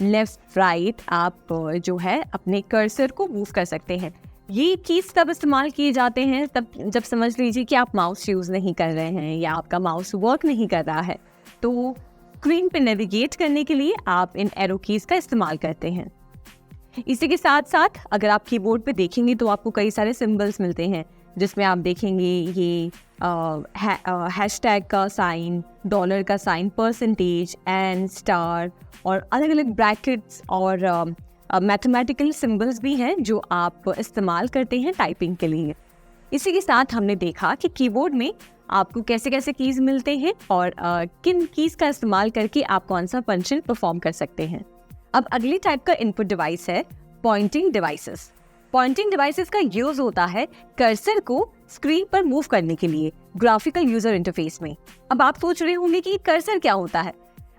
लेफ्ट राइट आप जो है अपने कर्सर को मूव कर सकते हैं। ये कीज तब इस्तेमाल किए जाते हैं तब जब समझ लीजिए कि आप माउस यूज़ नहीं कर रहे हैं या आपका माउस वर्क नहीं कर रहा है, तो स्क्रीन पे नेविगेट करने के लिए आप इन एरो कीज का इस्तेमाल करते हैं। इसी के साथ साथ अगर आप कीबोर्ड पे देखेंगे तो आपको कई सारे सिंबल्स मिलते हैं, जिसमें आप देखेंगे ये हैशटैग का साइन, डॉलर का साइन, परसेंटेज एंड स्टार, और अलग अलग ब्रैकेट्स और मैथमेटिकल सिंबल्स भी हैं जो आप इस्तेमाल करते हैं टाइपिंग के लिए। इसी के साथ हमने देखा कि कीबोर्ड में आपको कैसे कैसे कीज़ मिलते हैं और किन कीज़ का इस्तेमाल करके आप कौन सा फंक्शन परफॉर्म कर सकते हैं। अब अगली टाइप का इनपुट डिवाइस है पॉइंटिंग डिवाइसेस। पॉइंटिंग डिवाइसेस का यूज होता है कर्सर को स्क्रीन पर मूव करने के लिए ग्राफिकल यूजर इंटरफेस में। अब आप सोच रहे होंगे कि कर्सर क्या होता है।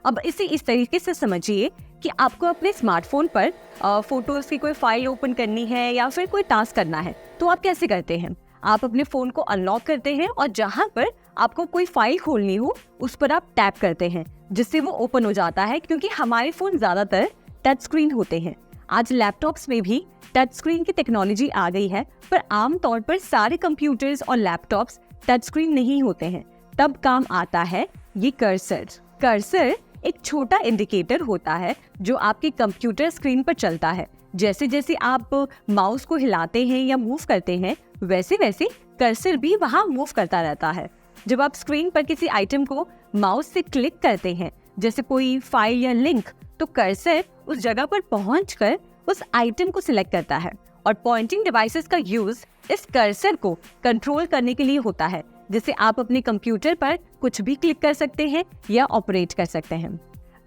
अब इसे इस तरीके से समझिए कि आपको अपने स्मार्टफोन पर फोटोज की कोई फाइल ओपन करनी है या फिर कोई टास्क करना है, तो आप कैसे करते हैं? आप अपने फोन को अनलॉक करते हैं और जहां पर आपको कोई फाइल खोलनी हो उस पर आप टैप करते हैं, जिससे वो ओपन हो जाता है। क्योंकि हमारे फोन ज्यादातर टच स्क्रीन होते हैं। आज लैपटॉप्स में भी टच स्क्रीन की टेक्नोलॉजी आ गई है, पर आमतौर पर सारे कंप्यूटर्स और लैपटॉप्स टच स्क्रीन नहीं होते हैं। तब काम आता है ये कर्सर। कर्सर एक छोटा इंडिकेटर होता है जो आपके कंप्यूटर स्क्रीन पर चलता है। जैसे जैसे आप माउस को हिलाते हैं या मूव करते हैं, वैसे वैसे कर्सर भी वहाँ मूव करता रहता है। जब आप स्क्रीन पर किसी आइटम को माउस से क्लिक करते हैं, जैसे कोई फाइल या लिंक, तो कर्सर उस जगह पर पहुंचकर उस आइटम को सिलेक्ट करता है। और पॉइंटिंग डिवाइसेस का यूज इस कर्सर को कंट्रोल करने के लिए होता है, जिससे आप अपने कंप्यूटर पर कुछ भी क्लिक कर सकते हैं या ऑपरेट कर सकते हैं।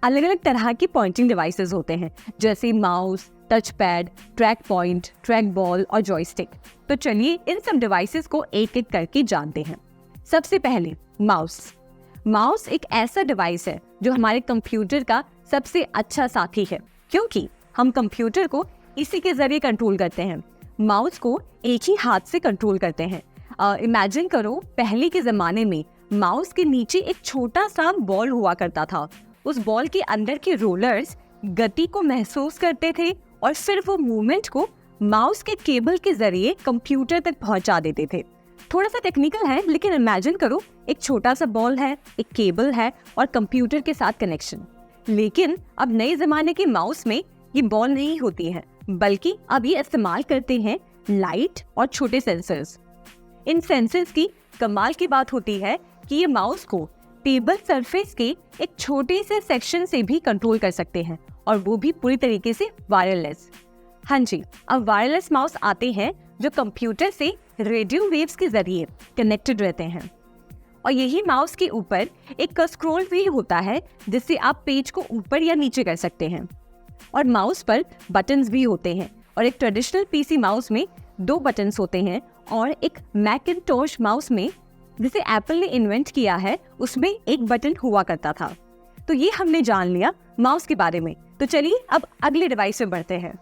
अलग अलग तरह की पॉइंटिंग डिवाइसेस होते हैं, जैसे mouse, touch pad, track point, track ball और जॉयस्टिक। तो चलिए इन सब डिवाइसेस को एक एक करके जानते हैं। सबसे पहले माउस। माउस एक ऐसा डिवाइस है जो हमारे कंप्यूटर का सबसे अच्छा साथी है, क्योंकि हम कंप्यूटर को इसी के जरिए कंट्रोल करते हैं। माउस को एक ही हाथ से कंट्रोल करते हैं। इमेजिन करो, पहले के जमाने में माउस के नीचे एक छोटा सा बॉल हुआ करता था। उस बॉल के अंदर के रोलर्स गति को महसूस करते थे और फिर वो मूवमेंट को माउस के केबल के जरिए कंप्यूटर तक पहुंचा देते थे। थोड़ा सा टेक्निकल है, लेकिन इमेजिन करो, एक छोटा सा बॉल है, एक केबल है और कंप्यूटर के साथ कनेक्शन। लेकिन अब नए जमाने के माउस में ये बॉल नहीं होती है, बल्कि अब ये इस्तेमाल करते हैं लाइट और छोटे सेंसर्स। इन सेंसर्स की कमाल की बात होती है कि ये माउस को टेबल सरफेस के एक छोटे से सेक्शन से भी कंट्रोल कर सकते हैं, और वो भी पूरी तरीके से वायरलेस। हाँ जी, अब वायरलेस माउस आते हैं जो कंप्यूटर से रेडियो वेव्स के जरिए कनेक्टेड रहते हैं। और यही माउस के ऊपर एक स्क्रॉल व्हील होता है, जिससे आप पेज को ऊपर या नीचे कर सकते हैं। और माउस पर बटन्स भी होते हैं, और एक ट्रेडिशनल पीसी माउस में 2 बटन्स होते हैं, और एक मैकिन्टॉश माउस में, जिसे एप्पल ने इन्वेंट किया है, उसमें एक बटन हुआ करता था। तो ये हमने जान लिया माउस के बारे में। तो चलिए अब अगले डिवाइस में बढ़ते हैं।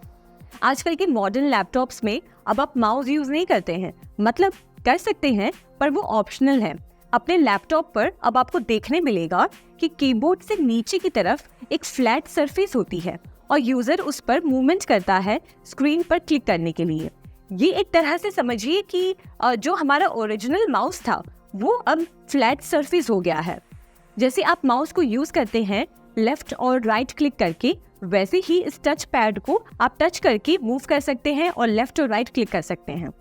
आजकल के मॉडर्न लैपटॉप्स में अब आप माउस यूज नहीं करते हैं, मतलब कर सकते हैं, पर वो ऑप्शनल है। अपने लैपटॉप पर अब आपको देखने मिलेगा कि कीबोर्ड से नीचे की तरफ एक फ्लैट सरफेस होती है और यूजर उस पर मूवमेंट करता है स्क्रीन पर क्लिक करने के लिए। ये एक तरह से समझिए कि जो हमारा ओरिजिनल माउस था वो अब फ्लैट सरफेस हो गया है। जैसे आप माउस को यूज करते हैं लेफ्ट और राइट क्लिक करके, वैसे ही इस टच पैड को आप टच करके मूव कर सकते हैं और लेफ्ट और राइट क्लिक कर सकते हैं।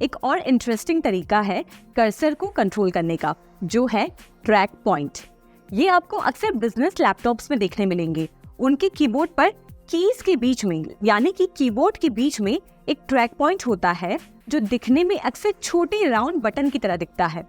एक और इंटरेस्टिंग तरीका है कर्सर को कंट्रोल करने का, जो है ट्रैक पॉइंट। ये आपको अक्सर बिजनेस लैपटॉप्स में देखने मिलेंगे। उनके कीबोर्ड पर कीज के बीच में, यानी कि कीबोर्ड के बीच में एक ट्रैक पॉइंट होता है, जो दिखने में अक्सर छोटे राउंड बटन की तरह दिखता है।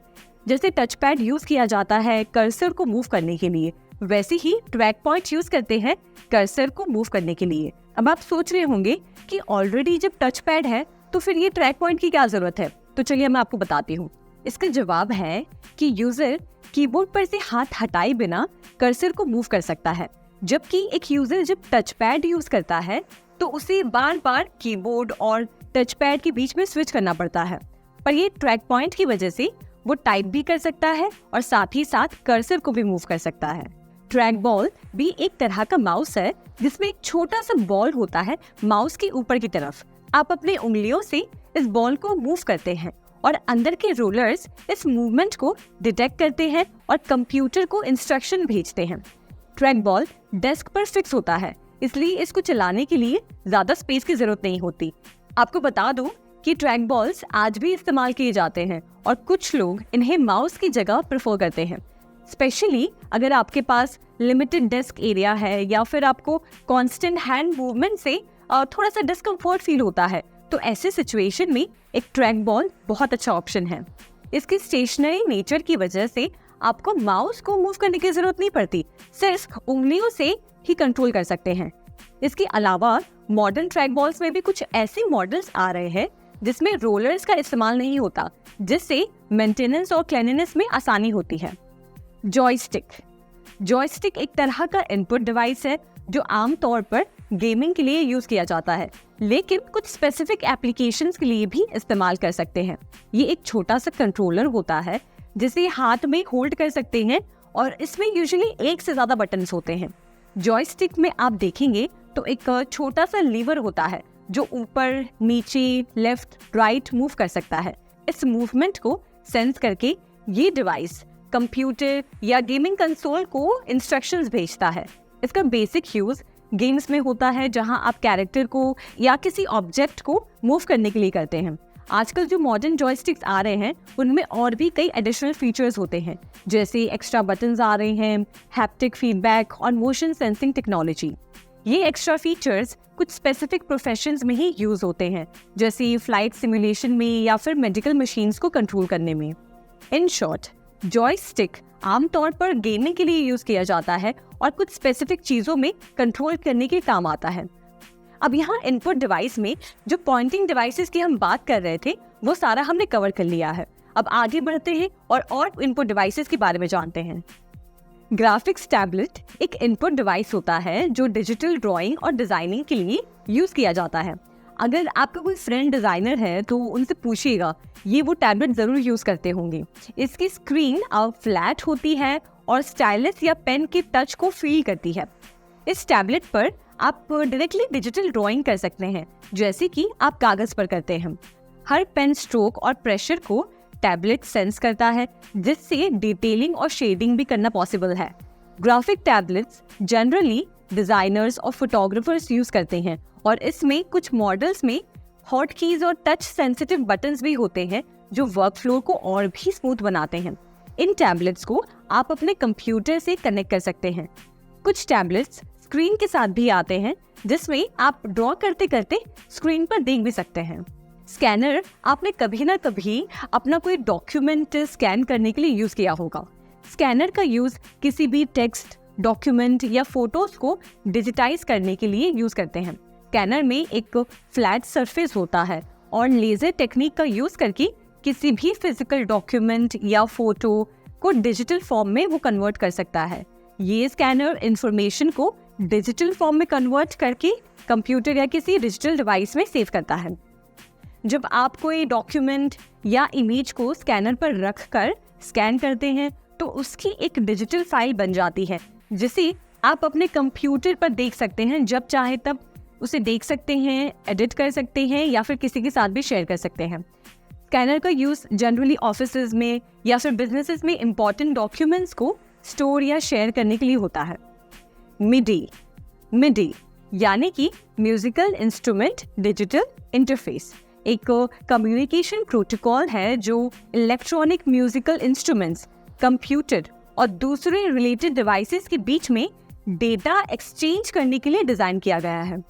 जैसे टच पैड यूज किया जाता है कर्सर को मूव करने के लिए, वैसे ही ट्रैक पॉइंट यूज करते हैं कर्सर को मूव करने के लिए। अब आप सोच रहे होंगे कि ऑलरेडी जब टच पैड है तो फिर ये ट्रैक पॉइंट की क्या जरूरत है। तो चलिए मैं आपको बताती हूँ। इसका जवाब है कि यूजर कीबोर्ड पर से हाथ हटाए बिना कर्सर को मूव कर सकता है, जबकि एक यूजर जब टच पैड यूज करता है तो उसे बार बार कीबोर्ड और टच पैड के बीच में स्विच करना पड़ता है। पर ये ट्रैक पॉइंट की वजह से वो टाइप भी कर सकता है और साथ ही साथ कर्सर को भी मूव कर सकता है। ट्रैक बॉल भी एक तरह का माउस है, जिसमें एक छोटा सा बॉल होता है माउस के ऊपर की तरफ। आप अपने उंगलियों से इस बॉल को मूव करते हैं और अंदर के रोलर्स इस मूवमेंट को डिटेक्ट करते हैं और कंप्यूटर को इंस्ट्रक्शन भेजते हैं। ट्रैक बॉल डेस्क पर फिक्स होता है, इसलिए इसको चलाने के लिए ज्यादा स्पेस की जरूरत नहीं होती। आपको बता दूं कि ट्रैक बॉल्स आज भी इस्तेमाल किए जाते हैं और कुछ लोग इन्हें माउस की जगह प्रेफर करते हैं, स्पेशली अगर आपके पास लिमिटेड डेस्क एरिया है या फिर आपको कांस्टेंट हैंड मूवमेंट से थोड़ा सा डिस्कम्फर्ट फील होता है। तो ऐसे सिचुएशन में एक ट्रैक बॉल बहुत अच्छा ऑप्शन है। इसकी स्टेशनरी नेचर की वजह से आपको माउस को मूव करने की जरूरत नहीं पड़ती, सिर्फ उंगलियों से ही कंट्रोल कर सकते हैं। इसके अलावा मॉडर्न ट्रैक बॉल्स में भी कुछ ऐसे मॉडल्स आ रहे हैं जिसमें रोलर्स का इस्तेमाल नहीं होता, जिससे मेंटेनेंस और क्लीननेस में आसानी होती है। जॉयस्टिक एक तरह का इनपुट डिवाइस है जो आमतौर पर गेमिंग के लिए यूज किया जाता है, लेकिन कुछ स्पेसिफिक एप्लीकेशंस के लिए भी इस्तेमाल कर सकते हैं। ये एक छोटा सा कंट्रोलर होता है जिसे हाथ में होल्ड कर सकते हैं और इसमें यूजुअली एक से ज्यादा बटन्स होते हैं। जॉयस्टिक में आप देखेंगे तो एक छोटा सा लीवर होता है जो ऊपर, नीचे, लेफ्ट, राइट मूव कर सकता है। इस मूवमेंट को सेंस करके ये डिवाइस कंप्यूटर या गेमिंग कंसोल को इंस्ट्रक्शंस भेजता है। इसका बेसिक यूज गेम्स में होता है जहां आप कैरेक्टर को या किसी ऑब्जेक्ट को मूव करने के लिए करते हैं। आजकल जो मॉडर्न जॉयस्टिक्स आ रहे हैं उनमें और भी कई एडिशनल फीचर्स होते हैं, जैसे एक्स्ट्रा बटन्स आ रहे हैं, हैप्टिक फीडबैक और मोशन सेंसिंग टेक्नोलॉजी। ये एक्स्ट्रा फीचर्स कुछ स्पेसिफिक प्रोफेशंस में ही यूज होते हैं, जैसे फ्लाइट सिमुलेशन में या फिर मेडिकल मशीन्स को कंट्रोल करने में। इन शॉर्ट, जॉयस्टिक आमतौर पर गेमिंग के लिए यूज किया जाता है और कुछ स्पेसिफिक चीजों में कंट्रोल करने के काम आता है। अब यहाँ इनपुट डिवाइस में जो पॉइंटिंग डिवाइसेस की हम बात कर रहे थे वो सारा हमने कवर कर लिया है। अब आगे बढ़ते हैं और इनपुट डिवाइसेस के बारे में जानते हैं। ग्राफिक्स टैबलेट एक इनपुट डिवाइस होता है जो डिजिटल ड्राइंग और डिजाइनिंग के लिए यूज किया जाता है। अगर आपका कोई फ्रेंड डिजाइनर है तो उनसे पूछिएगा, ये वो टैबलेट जरूर यूज करते होंगे। इसकी स्क्रीन फ्लैट होती है और स्टाइलस या पेन के टच को फील करती है। इस टैबलेट पर आप डायरेक्टली डिजिटल ड्राइंग कर सकते हैं, जैसे कि आप कागज पर करते हैं। हर पेन स्ट्रोक और प्रेशर को टैबलेट सेंस करता है, जिससे डिटेलिंग और शेडिंग भी करना पॉसिबल है। ग्राफिक टैबलेट्स जनरली डिजाइनर्स और फोटोग्राफर्स यूज करते हैं और इसमें कुछ मॉडल्स में हॉट कीज और टच सेंसिटिव बटन्स भी होते हैं जो वर्क फ्लो को और भी स्मूथ बनाते हैं। इन टैबलेट्स को आप अपने कंप्यूटर से कनेक्ट कर सकते हैं। कुछ टैबलेट्स स्क्रीन के साथ भी आते हैं जिसमें आप ड्रॉ करते करते स्क्रीन पर देख भी सकते हैं। स्कैनर आपने कभी ना कभी अपना कोई डॉक्यूमेंट स्कैन करने के लिए यूज किया होगा। स्कैनर का यूज किसी भी टेक्स्ट, डॉक्यूमेंट या फोटोज को डिजिटाइज करने के लिए यूज करते हैं। स्कैनर में एक फ्लैट सरफेस होता है और लेजर टेक्निक का यूज करके किसी भी फिजिकल डॉक्यूमेंट या फोटो को डिजिटल फॉर्म में वो कन्वर्ट कर सकता है। ये स्कैनर इंफॉर्मेशन को डिजिटल फॉर्म में कन्वर्ट करके कंप्यूटर या किसी डिजिटल डिवाइस में सेव करता है। जब आप कोई डॉक्यूमेंट या इमेज को स्कैनर पर रख कर स्कैन करते हैं तो उसकी एक डिजिटल फाइल बन जाती है, जिसे आप अपने कंप्यूटर पर देख सकते हैं। जब चाहे तब उसे देख सकते हैं, एडिट कर सकते हैं या फिर किसी के साथ भी शेयर कर सकते हैं। स्कैनर का यूज जनरली ऑफिसेज में या फिर बिजनेसेस में इंपॉर्टेंट डॉक्यूमेंट्स को स्टोर या शेयर करने के लिए होता है। मिडी यानी कि म्यूजिकल इंस्ट्रूमेंट डिजिटल इंटरफेस एक कम्युनिकेशन प्रोटोकॉल है जो इलेक्ट्रॉनिक म्यूजिकल इंस्ट्रूमेंट्स, कंप्यूटर और दूसरे रिलेटेड डिवाइसेस के बीच में डेटा एक्सचेंज करने के लिए डिजाइन किया गया है।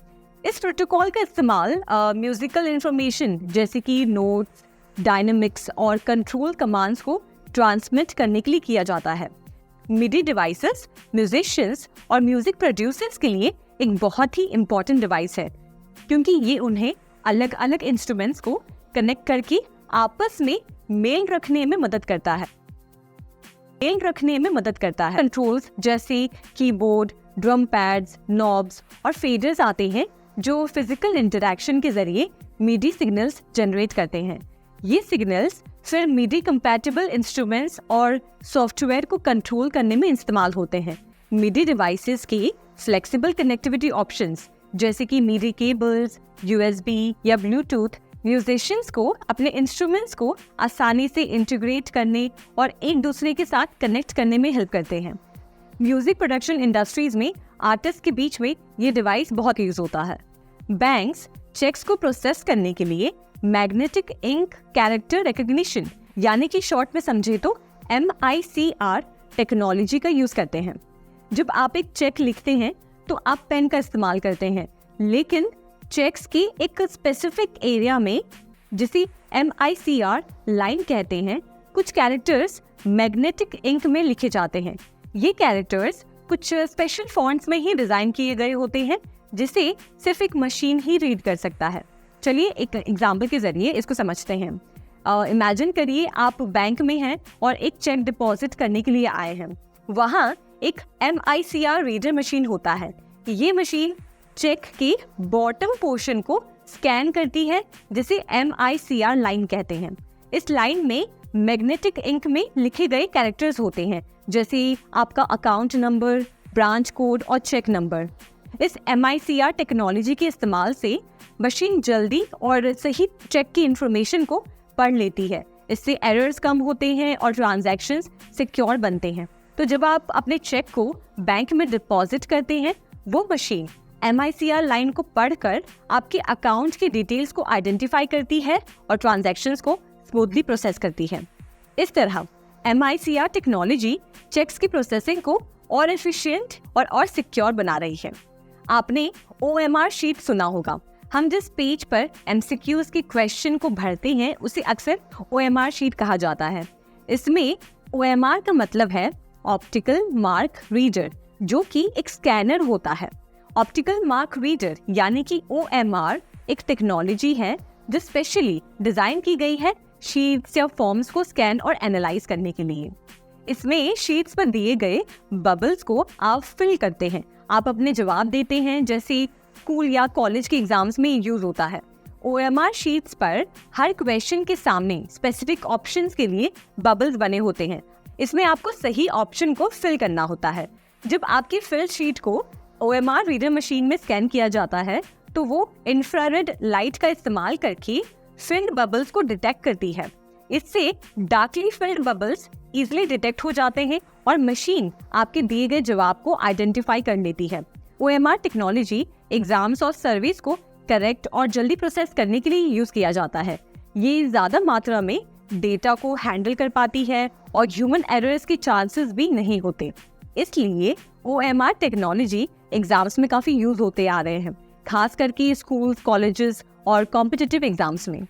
इस प्रोटोकॉल का इस्तेमाल म्यूजिकल इंफॉर्मेशन जैसे कि नोट्स, डायनामिक्स और कंट्रोल कमांड्स को ट्रांसमिट करने के लिए किया जाता है। मिडी डिवाइसेस म्यूजिशियंस और म्यूजिक प्रोड्यूसर्स के लिए एक बहुत ही इम्पोर्टेंट डिवाइस है, क्योंकि ये उन्हें अलग अलग इंस्ट्रूमेंट्स को कनेक्ट करके आपस में मेल रखने में मदद करता है। कंट्रोल्स जैसे कीबोर्ड, ड्रम पैड्स, नॉब्स और फेडर्स आते हैं जो फिजिकल इंटरैक्शन के जरिए मिडी सिग्नल्स जनरेट करते हैं। ये सिग्नल्स फिर मिडी कंपैटिबल इंस्ट्रूमेंट्स और सॉफ्टवेयर को कंट्रोल करने में इस्तेमाल होते हैं। मिडी डिवाइसेस की फ्लेक्सिबल कनेक्टिविटी ऑप्शंस जैसे कि मिडी केबल्स, यूएसबी या ब्लूटूथ म्यूजिशियंस को अपने इंस्ट्रूमेंट्स को आसानी से इंटीग्रेट करने और एक दूसरे के साथ कनेक्ट करने में हेल्प करते हैं। म्यूजिक प्रोडक्शन इंडस्ट्रीज में आर्टिस्ट के बीच में ये डिवाइस बहुत यूज होता है। बैंक्स चेक्स को प्रोसेस करने के लिए मैग्नेटिक इंक कैरेक्टर रिकॉग्निशन यानी कि शॉर्ट में समझे तो MICR टेक्नोलॉजी का यूज करते हैं। जब आप एक चेक लिखते हैं तो आप पेन का इस्तेमाल करते हैं, लेकिन चेक्स की एक स्पेसिफिक एरिया में जिसे MICR लाइन कहते हैं, कुछ कैरेक्टर्स मैग्नेटिक इंक में लिखे जाते हैं। ये कैरेक्टर्स कुछ स्पेशल फॉन्ट्स में ही डिजाइन किए गए होते हैं जिसे सिर्फ एक मशीन ही रीड कर सकता है। चलिए एक एग्जाम्पल के जरिए इसको समझते हैं। इमेजिन करिए आप बैंक में हैं और एक चेक डिपॉजिट करने के लिए आए हैं। वहाँ एक MICR रीडर मशीन होता है। ये मशीन चेक के बॉटम पोर्शन को स्कैन करती है, जिसे MICR लाइन कहते हैं। इस लाइन में मैग्नेटिक इंक में लिखे गए कैरेक्टर्स होते हैं, जैसे आपका अकाउंट नंबर, ब्रांच कोड और चेक नंबर। इस MICR टेक्नोलॉजी के इस्तेमाल से मशीन जल्दी और सही चेक की इंफॉर्मेशन को पढ़ लेती है। इससे एरर्स कम होते हैं और ट्रांजैक्शंस सिक्योर बनते हैं। तो जब आप अपने चेक को बैंक में डिपॉजिट करते हैं, वो मशीन MICR लाइन को पढ़कर आपके अकाउंट की डिटेल्स को आइडेंटिफाई करती है और ट्रांजैक्शंस को स्मूथली प्रोसेस करती है। इस तरह MICR टेक्नोलॉजी चेक्स की प्रोसेसिंग को और एफिशिएंट और सिक्योर बना रही है। आपने OMR शीट सुना होगा। हम जिस पेज पर MCQs के क्वेश्चन को भरते हैं उसे अक्सर OMR शीट कहा जाता है। इसमें OMR का मतलब है ऑप्टिकल मार्क रीडर, जो कि एक स्कैनर होता है। ऑप्टिकल मार्क रीडर यानी कि OMR एक टेक्नोलॉजी है जो स्पेशली डिजाइन की गई है शीट्स या फॉर्म्स को स्कैन और एनालाइज करने के लिए। इसमें शीट्स पर दिए गए बबल्स को आप फिल करते हैं। आप अपने जवाब देते हैं, जैसे स्कूल या कॉलेज के एग्जाम्स में यूज होता है। OMR शीट्स पर हर क्वेश्चन के सामने स्पेसिफिक ऑप्शंस के लिए बबल्स बने होते हैं। इसमें आपको सही ऑप्शन को फिल करना होता है। जब आपकी फिल शीट को OMR रीडर मशीन में स्कैन किया जाता है, तो वो इंफ्रारेड लाइट का इस्तेमाल करके फिल्ड बबल्स को डिटेक्ट करती है। इससे darkly field bubbles easily detect हो जाते हैं और मशीन आपके दिए गए जवाब को आइडेंटिफाई कर लेती है। OMR टेक्नोलॉजी एग्जाम्स और सर्विस को करेक्ट और जल्दी प्रोसेस करने के लिए यूज किया जाता है। ये ज्यादा मात्रा में डेटा को हैंडल कर पाती है और ह्यूमन एरर्स के चांसेस भी नहीं होते। इसलिए OMR टेक्नोलॉजी एग्जाम्स में काफी यूज होते आ रहे हैं, खास करके स्कूल्स, कॉलेजेस और कॉम्पिटिटिव एग्जाम्स में।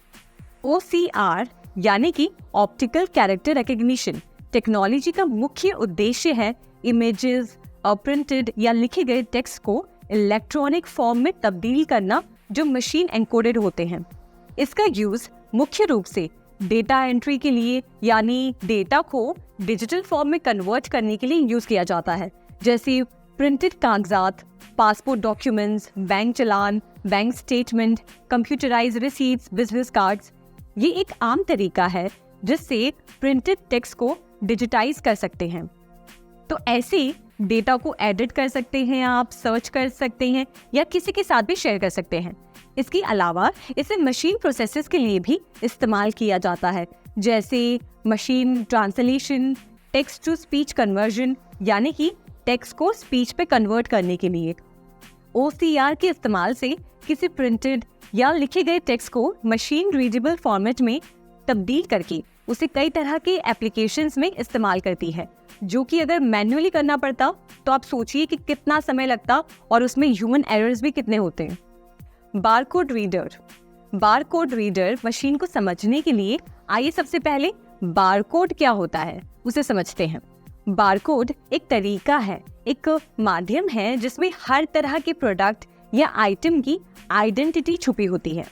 OCR यानी कि ऑप्टिकल कैरेक्टर रिकग्निशन टेक्नोलॉजी का मुख्य उद्देश्य है इमेजेस और प्रिंटेड या लिखे गए टेक्स्ट को इलेक्ट्रॉनिक फॉर्म में तब्दील करना, जो मशीन एनकोडेड होते हैं। इसका यूज मुख्य रूप से डेटा एंट्री के लिए, यानी डेटा को डिजिटल फॉर्म में कन्वर्ट करने के लिए यूज किया जाता है, जैसे प्रिंटेड कागजात, passport documents, bank challan, bank statement, computerised receipts, business cards. ये एक आम तरीका है जिससे प्रिंटेड टेक्स्ट को डिजिटाइज कर सकते हैं। तो ऐसे डेटा को एडिट कर सकते हैं, आप सर्च कर सकते हैं या किसी के साथ भी शेयर कर सकते हैं। इसके अलावा इसे मशीन प्रोसेसेस के लिए भी इस्तेमाल किया जाता है, जैसे machine translation, text to speech conversion, यानी कि टेक्स्ट को स्पीच पे कन्वर्ट करने के लिए। OCR के इस्तेमाल से किसी प्रिंटेड या लिखे गए टेक्स्ट को मशीन रीडेबल फॉर्मेट में तब्दील करके उसे कई तरह के एप्लीकेशंस में इस्तेमाल करती है, जो कि अगर मैन्युअली करना पड़ता तो आप सोचिए कि कितना समय लगता और उसमें ह्यूमन एरर्स भी कितने होते हैं। Barcode reader. Barcode reader machine को समझने के लिए आइए सबसे पहले बारकोड क्या होता है उसे समझते हैं। बारकोड एक तरीका है, एक माध्यम है जिसमें हर तरह के प्रोडक्ट या आइटम की आइडेंटिटी छुपी होती है।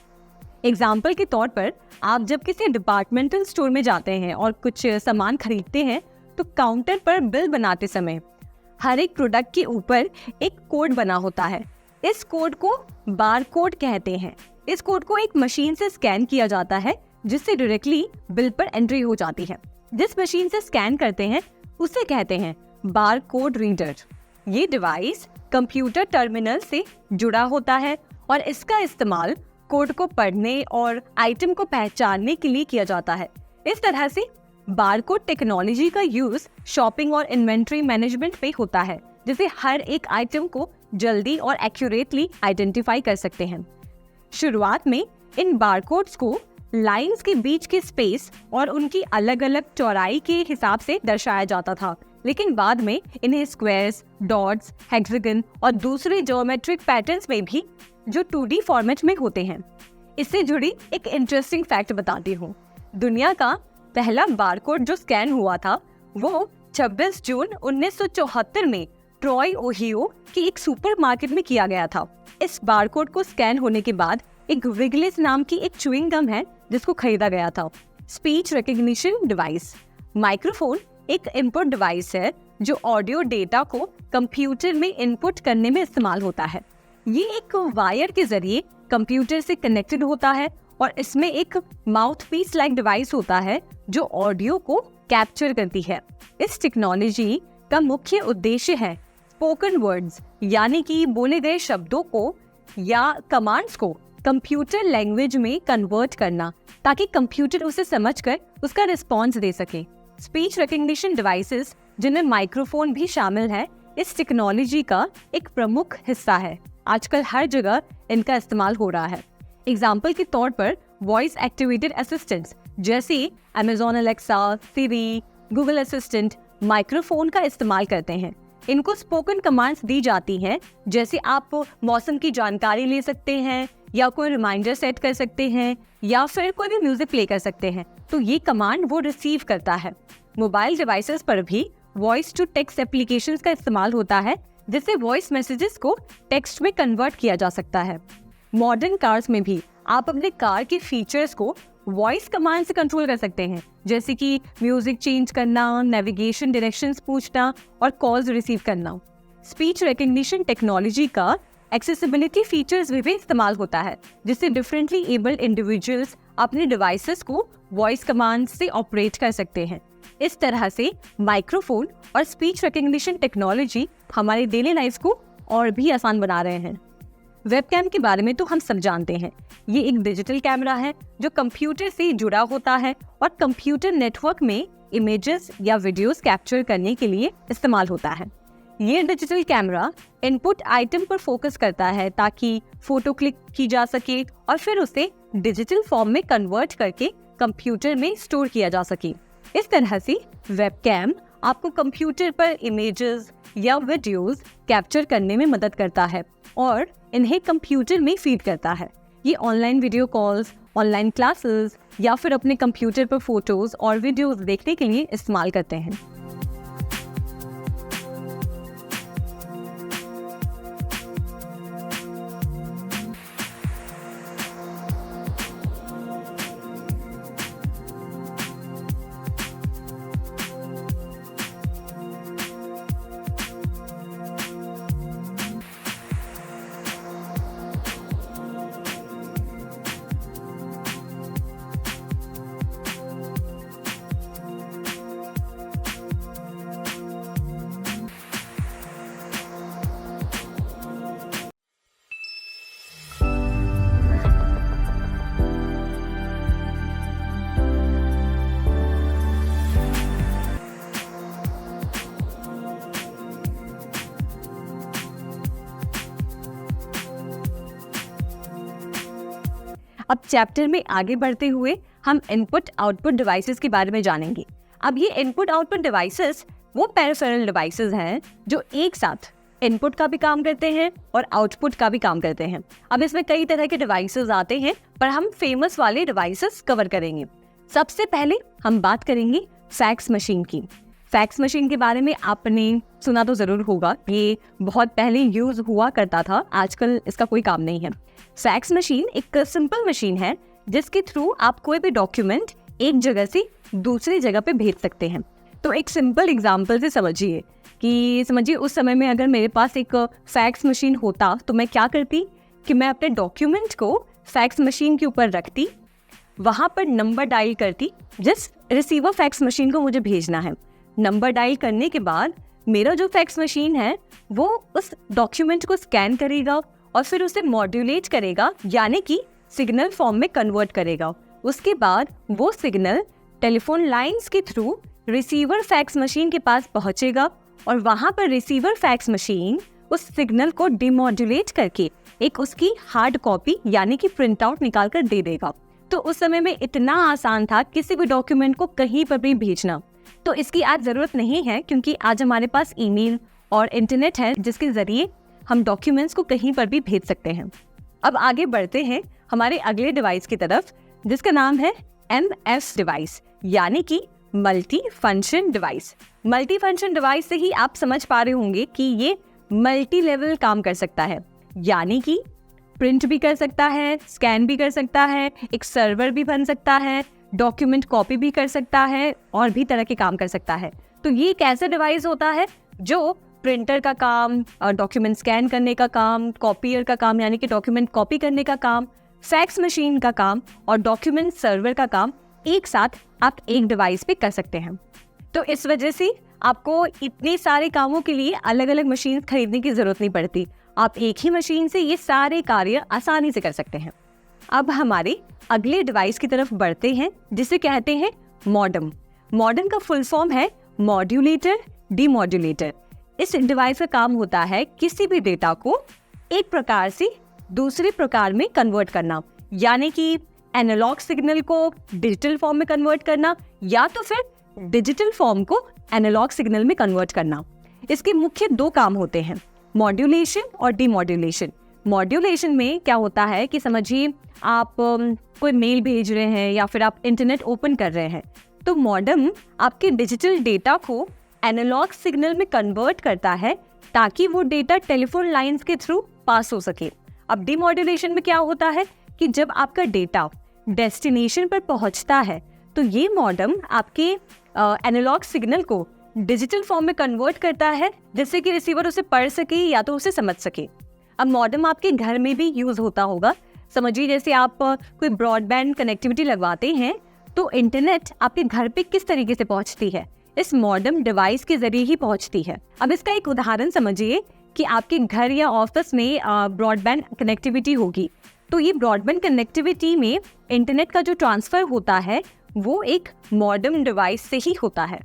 एग्जाम्पल के तौर पर आप जब किसी डिपार्टमेंटल स्टोर में जाते हैं और कुछ सामान खरीदते हैं, तो काउंटर पर बिल बनाते समय हर एक प्रोडक्ट के ऊपर एक कोड बना होता है। इस कोड को बारकोड कहते हैं। इस कोड को एक मशीन से स्कैन किया जाता है, जिससे डायरेक्टली बिल पर एंट्री हो जाती है। जिस मशीन से स्कैन करते हैं उसे कहते हैं बारकोड रीडर। ये डिवाइस कंप्यूटर टर्मिनल से जुड़ा होता है और इसका इस्तेमाल कोड को पढ़ने और आइटम को पहचानने के लिए किया जाता है। इस तरह से बारकोड टेक्नोलॉजी का यूज शॉपिंग और इन्वेंट्री मैनेजमेंट पे होता है, जिससे हर एक आइटम को जल्दी और एक्यूरेटली आइडेंटिफाई कर सकते हैं। शुरुआत में इन बारकोड्स को लाइंस के बीच के स्पेस और उनकी अलग अलग चौड़ाई के हिसाब से दर्शाया जाता था, लेकिन बाद में इन्हें स्क्वायर्स, डॉट्स, हेक्सागन और दूसरे ज्योमेट्रिक पैटर्न्स में भी जो 2D फॉर्मेट में होते हैं। इससे जुड़ी एक इंटरेस्टिंग फैक्ट बताती हूँ। दुनिया का पहला बारकोड जो स्कैन हुआ था वो 26 जून 1974 में ट्रॉय, ओहियो की एक सुपरमार्केट में किया गया था। इस बारकोड को स्कैन होने के बाद एक विगलेस नाम की एक च्युइंग गम है जिसको खरीदा गया था। Speech recognition device. माइक्रोफोन एक इनपुट डिवाइस है जो ऑडियो डेटा को कंप्यूटर में इनपुट करने में इस्तेमाल होता है। ये एक वायर के जरिए कंप्यूटर से कनेक्टेड होता है और इसमें एक माउथ पीस लाइक डिवाइस होता है जो ऑडियो को कैप्चर करती है। इस टेक्नोलॉजी का मुख्य उद्देश्य है स्पोकन वर्ड्स यानी कि बोले गए शब्दों को या कमांड्स को कंप्यूटर लैंग्वेज में कन्वर्ट करना ताकि कंप्यूटर उसे समझकर उसका रिस्पॉन्स दे सके। स्पीच रिकग्निशन डिवाइसेस जिनमें माइक्रोफोन भी शामिल है इस टेक्नोलॉजी का एक प्रमुख हिस्सा है। आजकल हर जगह इनका इस्तेमाल हो रहा है। एग्जाम्पल के तौर पर वॉइस एक्टिवेटेड असिस्टेंट्स जैसे Amazon Alexa, Siri, Google assistant microphone का इस्तेमाल करते हैं। इनको स्पोकन कमांड्स दी जाती हैं, जैसे आप मौसम की जानकारी ले सकते हैं या कोई रिमाइंडर सेट कर सकते हैं या फिर कोई भी म्यूजिक प्ले कर सकते हैं, तो ये कमांड वो रिसीव करता है। मोबाइल डिवाइसेस पर भी वॉइस टू टेक्स्ट एप्लीकेशंस का इस्तेमाल होता है, जिससे वॉइस मैसेजेस को टेक्स्ट में कन्वर्ट किया जा सकता है। मॉडर्न कार्स में भी आप अपने कार के फीचर्स को वॉइस कमांड से कंट्रोल कर सकते हैं, जैसे कि म्यूजिक चेंज करना, नेविगेशन डायरेक्शंस पूछना और कॉल्स रिसीव करना। स्पीच रिकग्निशन टेक्नोलॉजी का एक्सेसिबिलिटी फीचर्स में भी इस्तेमाल होता है, जिससे डिफरेंटली एबल्ड इंडिविजुअल्स अपने डिवाइसेस को वॉइस कमांड से ऑपरेट कर सकते हैं। इस तरह से माइक्रोफोन और स्पीच रिकग्निशन टेक्नोलॉजी हमारे डेली लाइफ को और भी आसान बना रहे हैं। वेबकैम के बारे में तो हम सब जानते हैं। ये एक डिजिटल कैमरा है जो कंप्यूटर से जुड़ा होता है और कंप्यूटर नेटवर्क में इमेजेस या वीडियोस कैप्चर करने के लिए इस्तेमाल होता है। ये डिजिटल कैमरा इनपुट आइटम पर फोकस करता है ताकि फोटो क्लिक की जा सके और फिर उसे डिजिटल फॉर्म में कन्वर्ट करके कंप्यूटर में स्टोर किया जा सके। इस तरह से वेबकैम आपको कंप्यूटर पर इमेजेस या वीडियोस कैप्चर करने में मदद करता है और इन्हें कंप्यूटर में फीड करता है। ये online video calls, online classes या फिर अपने कंप्यूटर पर फोटोज और वीडियोस देखने के लिए इस्तेमाल करते हैं। अब चैप्टर में आगे बढ़ते हुए हम इनपुट आउटपुट डिवाइसेस के बारे में जानेंगे। अब ये इनपुट आउटपुट डिवाइसेस वो पेरिफेरल डिवाइसेस हैं जो एक साथ इनपुट का भी काम करते हैं और आउटपुट का भी काम करते हैं। अब इसमें कई तरह के डिवाइसेस आते हैं, पर हम फेमस वाले डिवाइसेस कवर करेंगे। सबसे पहले हम बात करेंगे फैक्स मशीन की। फैक्स मशीन के बारे में आपने सुना तो जरूर होगा, ये बहुत पहले यूज हुआ करता था, आजकल इसका कोई काम नहीं है। फैक्स मशीन एक सिंपल मशीन है जिसके थ्रू आप कोई भी डॉक्यूमेंट एक जगह से दूसरी जगह पे भेज सकते हैं। तो एक सिंपल एग्जांपल से समझिए उस समय में अगर मेरे पास एक फैक्स मशीन होता तो मैं क्या करती कि मैं अपने डॉक्यूमेंट को फैक्स मशीन के ऊपर रखती, वहां पर नंबर डायल करती जिस रिसीवर फैक्स मशीन को मुझे भेजना है। नंबर डायल करने के बाद मेरा जो फैक्स मशीन है वो उस डॉक्यूमेंट को स्कैन करेगा और फिर उसे मॉड्यूलेट करेगा, यानी कि सिग्नल फॉर्म में कन्वर्ट करेगा। उसके बाद वो सिग्नल टेलीफोन लाइंस के थ्रू रिसीवर फैक्स मशीन के पास पहुंचेगा और वहां पर रिसीवर फैक्स मशीन उस सिग्नल को डिमॉड्यूलेट करके एक उसकी हार्ड कॉपी यानी कि प्रिंट आउट निकाल कर दे देगा। तो उस समय में इतना आसान था किसी भी डॉक्यूमेंट को कहीं पर भी भेजना। तो इसकी आज जरूरत नहीं है क्योंकि आज हमारे पास ईमेल और इंटरनेट है जिसके जरिए हम डॉक्यूमेंट्स को कहीं पर भी भेज सकते हैं। अब आगे बढ़ते हैं हमारे अगले डिवाइस की तरफ जिसका नाम है MS डिवाइस यानी कि multi function device. Multi function device से ही आप समझ पा रहे होंगे कि ये मल्टी लेवल काम कर सकता है, यानी कि प्रिंट भी कर सकता है, स्कैन भी कर सकता है, एक सर्वर भी बन सकता है, डॉक्यूमेंट कॉपी भी कर सकता है और भी तरह के काम कर सकता है। तो ये एक ऐसा डिवाइस होता है जो प्रिंटर का काम, डॉक्यूमेंट स्कैन करने का काम, कॉपियर का काम यानी कि डॉक्यूमेंट कॉपी करने का काम, फैक्स मशीन का काम और डॉक्यूमेंट सर्वर का काम एक साथ आप एक डिवाइस पे कर सकते हैं। तो इस वजह से आपको इतने सारे कामों के लिए अलग अलग मशीन खरीदने की जरूरत नहीं पड़ती। आप एक ही मशीन से ये सारे कार्य आसानी से कर सकते हैं। अब हमारे अगले डिवाइस की तरफ बढ़ते हैं जिसे कहते हैं मॉडेम। मॉडेम का फुल फॉर्म है मॉड्यूलेटर डीमॉड्यूलेटर। इस डिवाइस का काम होता है किसी भी डेटा को एक प्रकार से दूसरे प्रकार में कन्वर्ट करना, यानी कि एनालॉग सिग्नल को डिजिटल फॉर्म में कन्वर्ट करना या तो फिर डिजिटल फॉर्म को एनालॉग सिग्नल में कन्वर्ट करना। इसके मुख्य 2 काम होते हैं, मॉड्यूलेशन और डीमॉड्यूलेशन। मॉड्यूलेशन में क्या होता है कि समझिए आप कोई मेल भेज रहे हैं या फिर आप इंटरनेट ओपन कर रहे हैं, तो मॉडेम आपके डिजिटल डेटा को एनालॉग सिग्नल में कन्वर्ट करता है ताकि वो डेटा टेलीफोन लाइंस के थ्रू पास हो सके। अब डीमॉड्यूलेशन में क्या होता है कि जब आपका डेटा डेस्टिनेशन पर पहुंचता है तो ये मॉडेम आपके एनालॉग सिग्नल को डिजिटल फॉर्म में कन्वर्ट करता है जिससे कि रिसीवर उसे पढ़ सके या तो उसे समझ सके। अब मॉडेम आपके घर में भी यूज होता होगा। समझिए जैसे आप कोई ब्रॉडबैंड कनेक्टिविटी लगवाते हैं तो इंटरनेट आपके घर पे किस तरीके से पहुंचती है, इस मॉडेम डिवाइस के जरिए ही पहुंचती है। अब इसका एक उदाहरण समझिए कि आपके घर या ऑफिस में ब्रॉडबैंड कनेक्टिविटी होगी, तो ये ब्रॉडबैंड कनेक्टिविटी में इंटरनेट का जो ट्रांसफर होता है वो एक मॉडेम डिवाइस से ही होता है।